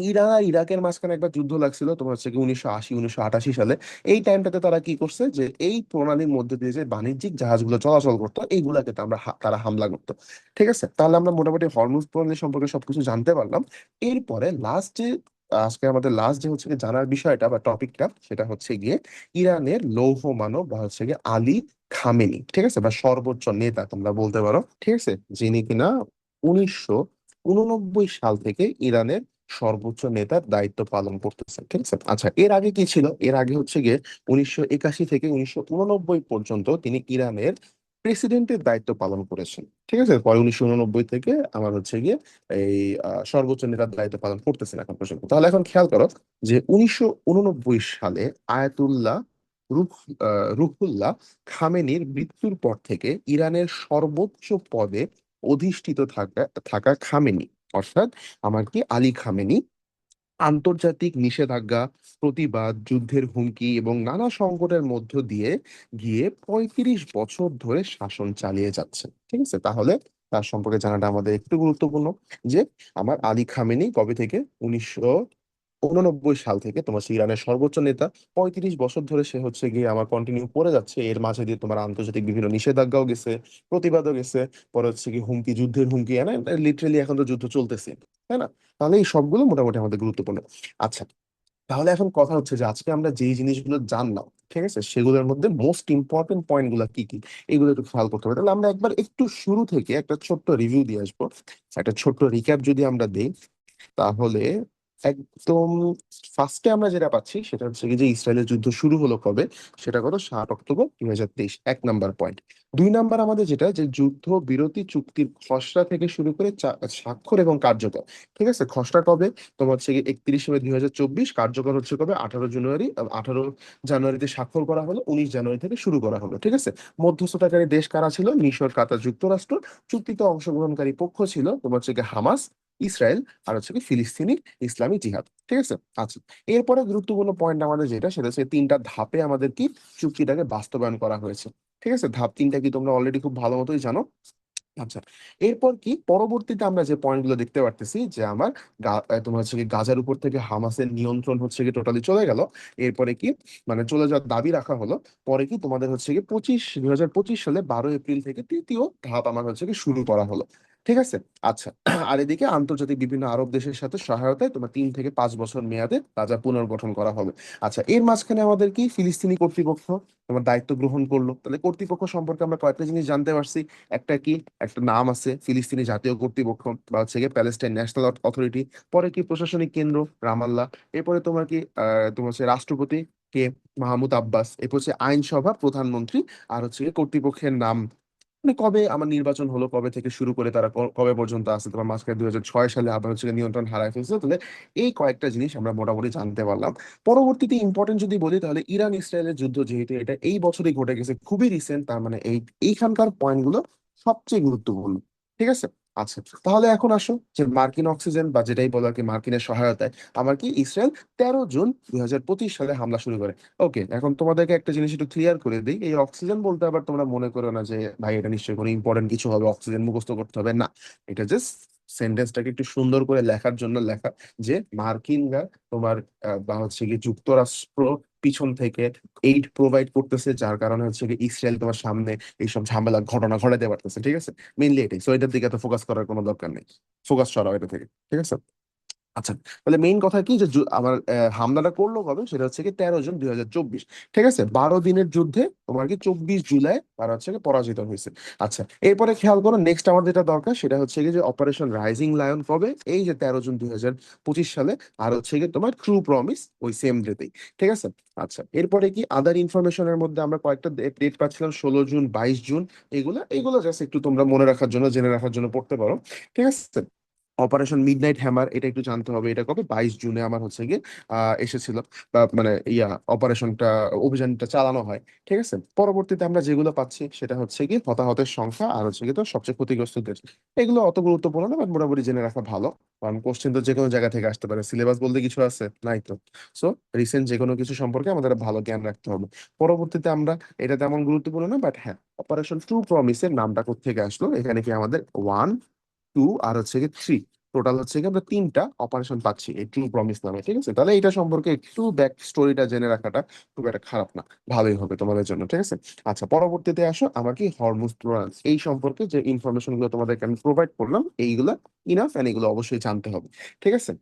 ইরান আর ইরাকের মাঝখানে একবার যুদ্ধ লাগছিল তোমার হচ্ছে কি 1980 1988 সালে। এই টাইমটাতে তারা কি করছে যে এই প্রণালীর মধ্যে দিয়ে যে বাণিজ্যিক জাহাজগুলো চলাচল করতো এইগুলাকে তো তারা হামলা করতো। ঠিক আছে? তাহলে আমরা মোটামুটি হরমুজ প্রণালী সম্পর্কে সবকিছু জানতে পারলাম। এরপরে লাস্ট যে আজকে আমাদের লাস্ট যে হচ্ছে গিয়ে জানার বিষয়টা বা টপিকটা, সেটা হচ্ছে গিয়ে ইরানের লৌহ মানব বা হচ্ছে গিয়ে আলী খামেনি। ঠিক আছে? বা সর্বোচ্চ নেতা তোমরা বলতে পারো। ঠিক আছে? যিনি কিনা 1989 সাল থেকে ইরানের সর্বোচ্চ নেতার দায়িত্ব পালন করতেছেন। ঠিক আছে? আচ্ছা, এর আগে কি ছিল? এর আগে হচ্ছে গিয়ে 1981 থেকে 1989 পর্যন্ত তিনি ইরানের প্রেসিডেন্টের দায়িত্ব পালন করেছেন। ঠিক আছে? পরে 1989 থেকে আমার হচ্ছে গিয়ে এই সর্বোচ্চ নেতার দায়িত্ব পালন করতেছেন এখন পর্যন্ত। তাহলে এখন খেয়াল করো যে 1989 সালে আয়াতুল্লাহ রুহ রুহুল্লাহ খামেনির মৃত্যুর পর থেকে ইরানের সর্বোচ্চ পদে অধিষ্ঠিত থাকা থাকা খামেনি, অর্থাৎ আমার কি আলী খামেনি, আন্তর্জাতিক নিষেধাজ্ঞা, প্রতিবাদ, যুদ্ধের হুমকি এবং নানা সংকটের মধ্য দিয়ে গিয়ে 35 বছর ধরে শাসন চালিয়ে যাচ্ছে। ঠিক আছে? তাহলে তার সম্পর্কে জানাটা আমাদের একটু গুরুত্বপূর্ণ, যে আমার আলী খামেনি কবে থেকে, 1989 সাল থেকে তোমার হচ্ছে ইরানের সর্বোচ্চ নেতা। 35 বছর ধরে সে হচ্ছে গিয়ে আমার কন্টিনিউ করে যাচ্ছে। এর মাঝে দিয়ে তোমার আন্তর্জাতিক বিভিন্ন নিষেধাজ্ঞাও গেছে, প্রতিবাদও গেছে, পরে হচ্ছে কি হুমকি, যুদ্ধের হুমকি, লিটারেলি এখন তো যুদ্ধ চলতেছে, তাই না? তাহলে এই সবগুলো মোটামুটি আমাদের গুরুত্বপূর্ণ। আচ্ছা, তাহলে এখন কথা হচ্ছে যে আজকে আমরা যেই জিনিসগুলো জানলাম, ঠিক আছে, সেগুলোর মধ্যে মোস্ট ইম্পর্টেন্ট পয়েন্ট গুলা কি কি, এগুলো একটু খেয়াল করতে হবে। তাহলে আমরা একবার একটু শুরু থেকে একটা ছোট্ট রিভিউ দিয়ে আসবো, একটা ছোট্ট রিক্যাপ যদি আমরা দিই, তাহলে একদম ফার্স্টে আমরা যেটা পাচ্ছি সেটা হচ্ছে কি যে ইসরায়েলের যুদ্ধ শুরু হলো কবে, সেটা কত 7 অক্টোবর 2023, 1 নাম্বার পয়েন্ট। 2 নাম্বার আমাদের যেটা যে যুদ্ধ বিরতি চুক্তির খসড়া থেকে শুরু করে স্বাক্ষর এবং কার্যকর। ঠিক আছে, খসড়া কবে, তোমার হচ্ছে কি 31 মে 2024, কার্যকর হচ্ছে কবে 18 জানুয়ারি। 18 জানুয়ারিতে স্বাক্ষর করা হলো, 19 জানুয়ারি থেকে শুরু করা হলো। ঠিক আছে, মধ্যস্থতাকারী দেশ কারা ছিল, মিশর, কাতার, যুক্তরাষ্ট্র। চুক্তিতে অংশগ্রহণকারী পক্ষ ছিল তোমার হচ্ছে কি হামাস, ইসরায়েল, আর হচ্ছে কি ফিলিস্তিনি ইসলামী জিহাদ। ঠিক আছে। আচ্ছা, এরপরে গুরুত্বপূর্ণ পয়েন্ট আমাদের যেটা সেটা হচ্ছে 3টা ধাপে আমাদের কি চুক্তিটাকে বাস্তবায়ন করা হয়েছে। ঠিক আছে, ধাপ 3টা কি তোমরা অলরেডি খুব ভালো মতোই জানো। আচ্ছা, এরপর কি পরবর্তীতে আমরা যে পয়েন্ট গুলো দেখতে পারতেছি যে আমার তোমার হচ্ছে কি গাজার উপর থেকে হামাসের নিয়ন্ত্রণ হচ্ছে কি টোটালি চলে গেল। এরপরে কি মানে চলে যাওয়ার দাবি রাখা হলো। পরে কি তোমাদের হচ্ছে কি 2025 সালে 12 এপ্রিল থেকে তৃতীয় ধাপ আমার হচ্ছে কি শুরু করা হলো। ঠিক আছে। আচ্ছা, আর এদিকে আন্তর্জাতিক বিভিন্ন আরব দেশের সাথে সহায়তায় তোমার 3 থেকে 5 বছর মেয়াদে গাজা পুনর্গঠন করা হবে। আচ্ছা, এর মাঝখানে আমাদের কি ফিলিস্তিনি কর্তৃপক্ষ তোমার দায়িত্ব গ্রহণ করলো। তাহলে কর্তৃপক্ষ সম্পর্কে আমরা কয়েকটা জিনিস জানতে পারছি। একটা কি, একটা নাম আছে ফিলিস্তিনি জাতীয় কর্তৃপক্ষ বা হচ্ছে গিয়ে প্যালেস্টাইন ন্যাশনাল অথরিটি। পরে কি প্রশাসনিক কেন্দ্র রামাল্লাহ। এরপরে তোমার কি তোমার হচ্ছে রাষ্ট্রপতি কে, মাহমুদ আব্বাস। এরপর হচ্ছে আইনসভা, প্রধানমন্ত্রী। আর হচ্ছে গিয়ে কর্তৃপক্ষের নাম, মানে কবে আমার নির্বাচন হলো, কবে থেকে শুরু করে তারা কবে পর্যন্ত আছে। তোমার মাঝখানে 2006 সালে আবার হচ্ছে গিয়ে নিয়ন্ত্রণ হারায় ফেলছে। তাহলে এই কয়েকটা জিনিস আমরা মোটামুটি জানতে পারলাম। পরবর্তীতে ইম্পর্টেন্ট যদি বলি তাহলে ইরান ইসরায়েলের যুদ্ধ, যেহেতু এটা এই বছরই ঘটে গেছে, খুবই রিসেন্ট, তার মানে এইখানকার পয়েন্ট গুলো সবচেয়ে গুরুত্বপূর্ণ। ঠিক আছে। আচ্ছা, তাহলে এখন আসো যে মার্কিন অক্সিজেন বা যেটাই বলো আর কি, মার্কিনের সহায়তায় আমার কি ইসরায়েল 13 জুন 2025 সালে হামলা শুরু করে। ওকে, এখন তোমাদেরকে একটা জিনিস একটু ক্লিয়ার করে দিই। এই অক্সিজেন বলতে আবার তোমরা মনে করো না যে ভাই এটা নিশ্চয়ই কোনো ইম্পর্টেন্ট কিছু হবে, অক্সিজেন মুখস্থ করতে হবে, না। এটা জাস্ট সেন্টেন্সটাকে একটু সুন্দর করে লেখার জন্য লেখা, যে মার্কিনরা তোমার বা হচ্ছে কি যুক্তরাষ্ট্র পিছন থেকে এইড প্রোভাইড করতেছে, যার কারণে হচ্ছে কি ইসরায়েল তোমার সামনে এইসব ঝামেলা ঘটনা ঘটাতে পারতেছে। ঠিক আছে, মেইনলি এটাই। সো এটার দিকে তো ফোকাস করার কোনো দরকার নেই, ফোকাস সরাও এটা থেকে। ঠিক আছে। আচ্ছা, তাহলে মেইন কথা কি যে আমার হামলাটা করলো কবে, সেটা হচ্ছে কি 13 জুন 2024। ঠিক আছে, 12 দিনের যুদ্ধে তোমার কি 24 জুলাই তারা হচ্ছে কি পরাজিত হয়েছে। আচ্ছা, এরপরে খেয়াল করো নেক্সট আমার যেটা দরকার সেটা হচ্ছে কি যে অপারেশন রাইজিং লায়ন কবে, এই যে 13 জুন 2025 সালে। আর হচ্ছে কি তোমার ট্রু প্রমিস ওই সেম ডেতেই। ঠিক আছে। আচ্ছা, এরপরে কি আদার ইনফরমেশনের মধ্যে আমরা কয়েকটা ডেট পাচ্ছিলাম, 16 জুন, 22 জুন। এগুলো জাস্ট একটু তোমরা মনে রাখার জন্য, জেনে রাখার জন্য পড়তে পারো। ঠিক আছে। অপারেশন মিডনাইট হ্যামার, এটা একটু জানতে হবে, এটা কবে 22 জুনে আমার হচ্ছে গিয়ে এসেছিল, বা মানে অপারেশনটা, অভিযানটা চালানো হয়। ঠিক আছে। পরবর্তীতে আমরা যেগুলো পাচ্ছি সেটা হচ্ছে কি হতাহতের সংখ্যা আর হচ্ছে কি তো সবচেয়ে ক্ষতিগ্রস্ত দেশ। এগুলো অত গুরুত্বপূর্ণ না, বাট মোটামুটি জেনে রাখা ভালো, কারণ কোশ্চেন তো যে কোনো জায়গা থেকে আসতে পারে। সিলেবাস বলতে কিছু আছে নাই তো। সো রিসেন্ট যে কোনো কিছু সম্পর্কে আমাদের ভালো জ্ঞান রাখতে হবে। পরবর্তীতে আমরা, এটা তেমন গুরুত্বপূর্ণ না, বাট হ্যাঁ, অপারেশন ট্রু প্রমিসের নামটা কোত্থেকে আসলো, এখানে কি আমাদের 1, 2 আর হচ্ছে কি 3, টোটাল হচ্ছে কি আমরা 3টা অপারেশন পাচ্ছি এই ট্রু প্রমিস নামে। ঠিক আছে, তাহলে এটা সম্পর্কে একটু ব্যাক স্টোরিটা জেনে রাখাটা খুব একটা খারাপ না, ভালোই হবে তোমাদের জন্য। ঠিক আছে। আচ্ছা, পরবর্তীতে আসো আমার কি হরমুজ ট্রায়ালস, এই সম্পর্কে যে ইনফরমেশন গুলো তোমাদেরকে আমি প্রোভাইড করলাম, এইগুলা ইনাফ, এন্ড এগুলো অবশ্যই জানতে হবে। ঠিক আছে।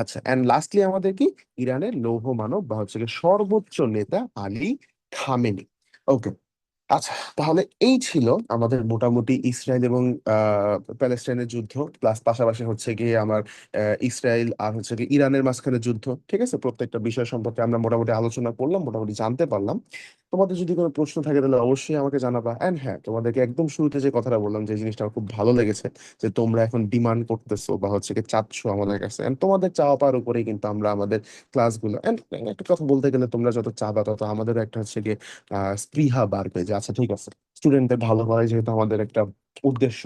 আচ্ছা, এন্ড লাস্টলি আমাদের কি ইরানের লৌহ মানব বা হচ্ছে কি সর্বোচ্চ নেতা আলী খামেনি। ওকে। আচ্ছা, তাহলে এই ছিল আমাদের মোটামুটি ইসরায়েল এবং প্যালেস্টাইনের যুদ্ধ, প্লাস পাশাপাশি হচ্ছে গিয়ে আমার ইসরায়েল আর হচ্ছে গিয়ে ইরানের মাঝখানে যুদ্ধ। ঠিক আছে, প্রত্যেকটা বিষয় সম্পর্কে আমরা মোটামুটি আলোচনা করলাম, মোটামুটি জানতে পারলাম। তোমাদের যদি কোনো প্রশ্ন থাকে তাহলে অবশ্যই আমাকে জানাবা। এন্ড হ্যাঁ, তোমাদেরকে একদম শুরুতে যে কথাটা বললাম, যে জিনিসটা আমার খুব ভালো লেগেছে, যে তোমরা এখন ডিমান্ড করতেছো বা হচ্ছে কি চাচ্ছ আমাদের কাছে, এন্ড তোমাদের চাওয়া পাওয়ার উপরেই কিন্তু আমরা আমাদের ক্লাসগুলো। এন্ড একটা কথা বলতে গেলে, তোমরা যত চাবা তত আমাদের একটা হচ্ছে গিয়ে স্পৃহা বাড়বে, যে আচ্ছা ঠিক আছে, স্টুডেন্টদের ভালো করাই যেহেতু আমাদের একটা উদ্দেশ্য,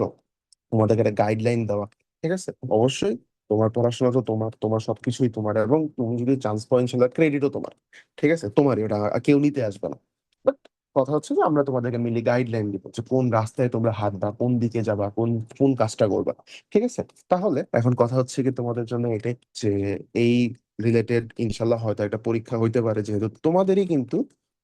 তোমাদেরকে একটা গাইডলাইন দেওয়া। ঠিক আছে। অবশ্যই তোমার পড়াশোনা তো তোমার, তোমার সবকিছুই তোমার, এবং তুমি যদি চান্স পাও ইনশাল্লাহ ক্রেডিটও তোমার। ঠিক আছে, তোমারই ওটা, কেউ নিতে আসবে না। বাট কথা হচ্ছে যে আমরা তোমাদেরকে মিলি গাইডলাইন দিব যে কোন রাস্তায় তোমরা হাঁটবা, কোন দিকে যাবা, কোন কোন কাজটা করবা। ঠিক আছে। তাহলে এখন কথা হচ্ছে কি তোমাদের জন্য এটাই, যে এই রিলেটেড ইনশাল্লাহ হয়তো একটা পরীক্ষা হইতে পারে, যেহেতু তোমাদেরই কিন্তু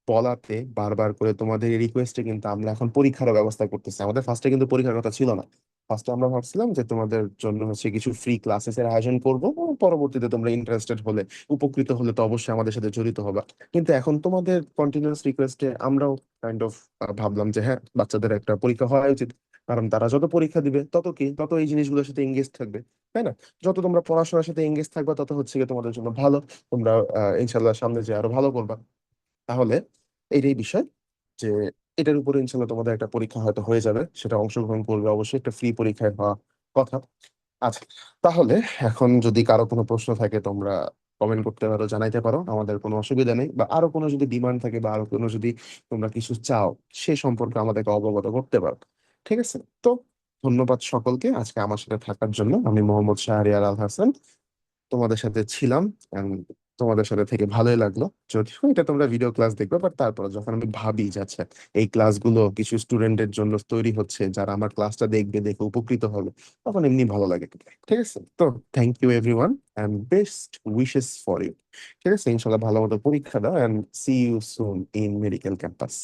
বলাতে বারবার করে তোমাদের রিকোয়েস্টে কিন্তু আমরা এখন পরীক্ষার ব্যবস্থা করতেছি। আমাদের ফার্স্টে কিন্তু পরীক্ষার কথা ছিল না। ফার্স্টে আমরা ভাবছিলাম যে তোমাদের জন্য হচ্ছে কিছু ফ্রি ক্লাসেস এর আয়োজন করব, এবং পরবর্তীতে তোমরা ইন্টারেস্টেড হলে, উপকৃত হলে তো অবশ্যই আমাদের সাথে জড়িত হবা। কিন্তু এখন তোমাদের কন্টিনিউয়াস রিকোয়েস্টে আমরাও কাইন্ড অফ ভাবলাম যে হ্যাঁ, বাচ্চাদের একটা পরীক্ষা হওয়া উচিত। কারণ তারা যত পরীক্ষা দিবে তত কি তত এই জিনিসগুলোর সাথে এঙ্গেজ থাকবে, তাই না? যত তোমরা পড়াশোনার সাথে এঙ্গেজ থাকবে তত হচ্ছে গিয়ে তোমাদের জন্য ভালো। তোমরা ইনশাল্লাহ সামনে যে আরো ভালো করবা। তাহলে এইটাই বিষয় যে এটার উপরে ইনশাল্লাহ তোমাদের একটা পরীক্ষা হয়তো হয়ে যাবে, সেটা অংশগ্রহণ করবে অবশ্যই, একটা ফ্রি পরীক্ষায় হওয়া কথা। আচ্ছা, তাহলে এখন যদি কারো কোনো প্রশ্ন থাকে তোমরা কমেন্ট করতে পারো, জানাইতে পারো, আমাদের কোনো অসুবিধা নেই। বা আরো কোনো যদি ডিমান্ড থাকে বা আরো কোনো যদি তোমরা কিছু চাও সে সম্পর্কে আমাদেরকে অবগত করতে পারো। ঠিক আছে? তো ধন্যবাদ সকলকে আজকে আমার সাথে থাকার জন্য। আমি মোহাম্মদ শাহরিয়ার আল হাসান তোমাদের সাথে ছিলাম। and তোমাদের সাথে থেকে ভালোই লাগলো। যদিও এটা তোমরা ভিডিও ক্লাস দেখবে, বাট তারপর যখন আমি ভাবি যে আচ্ছা এই ক্লাসগুলো কিছু স্টুডেন্টের জন্য তৈরি হচ্ছে যারা আমার ক্লাসটা দেখবে, দেখে উপকৃত হবে, তখন এমনি ভালো লাগে। ঠিক আছে? তো thank you everyone and best wishes for you. ঠিক আছে, ইনশাল্লাহ ভালো মতো পরীক্ষা দাও and see you soon in medical campus.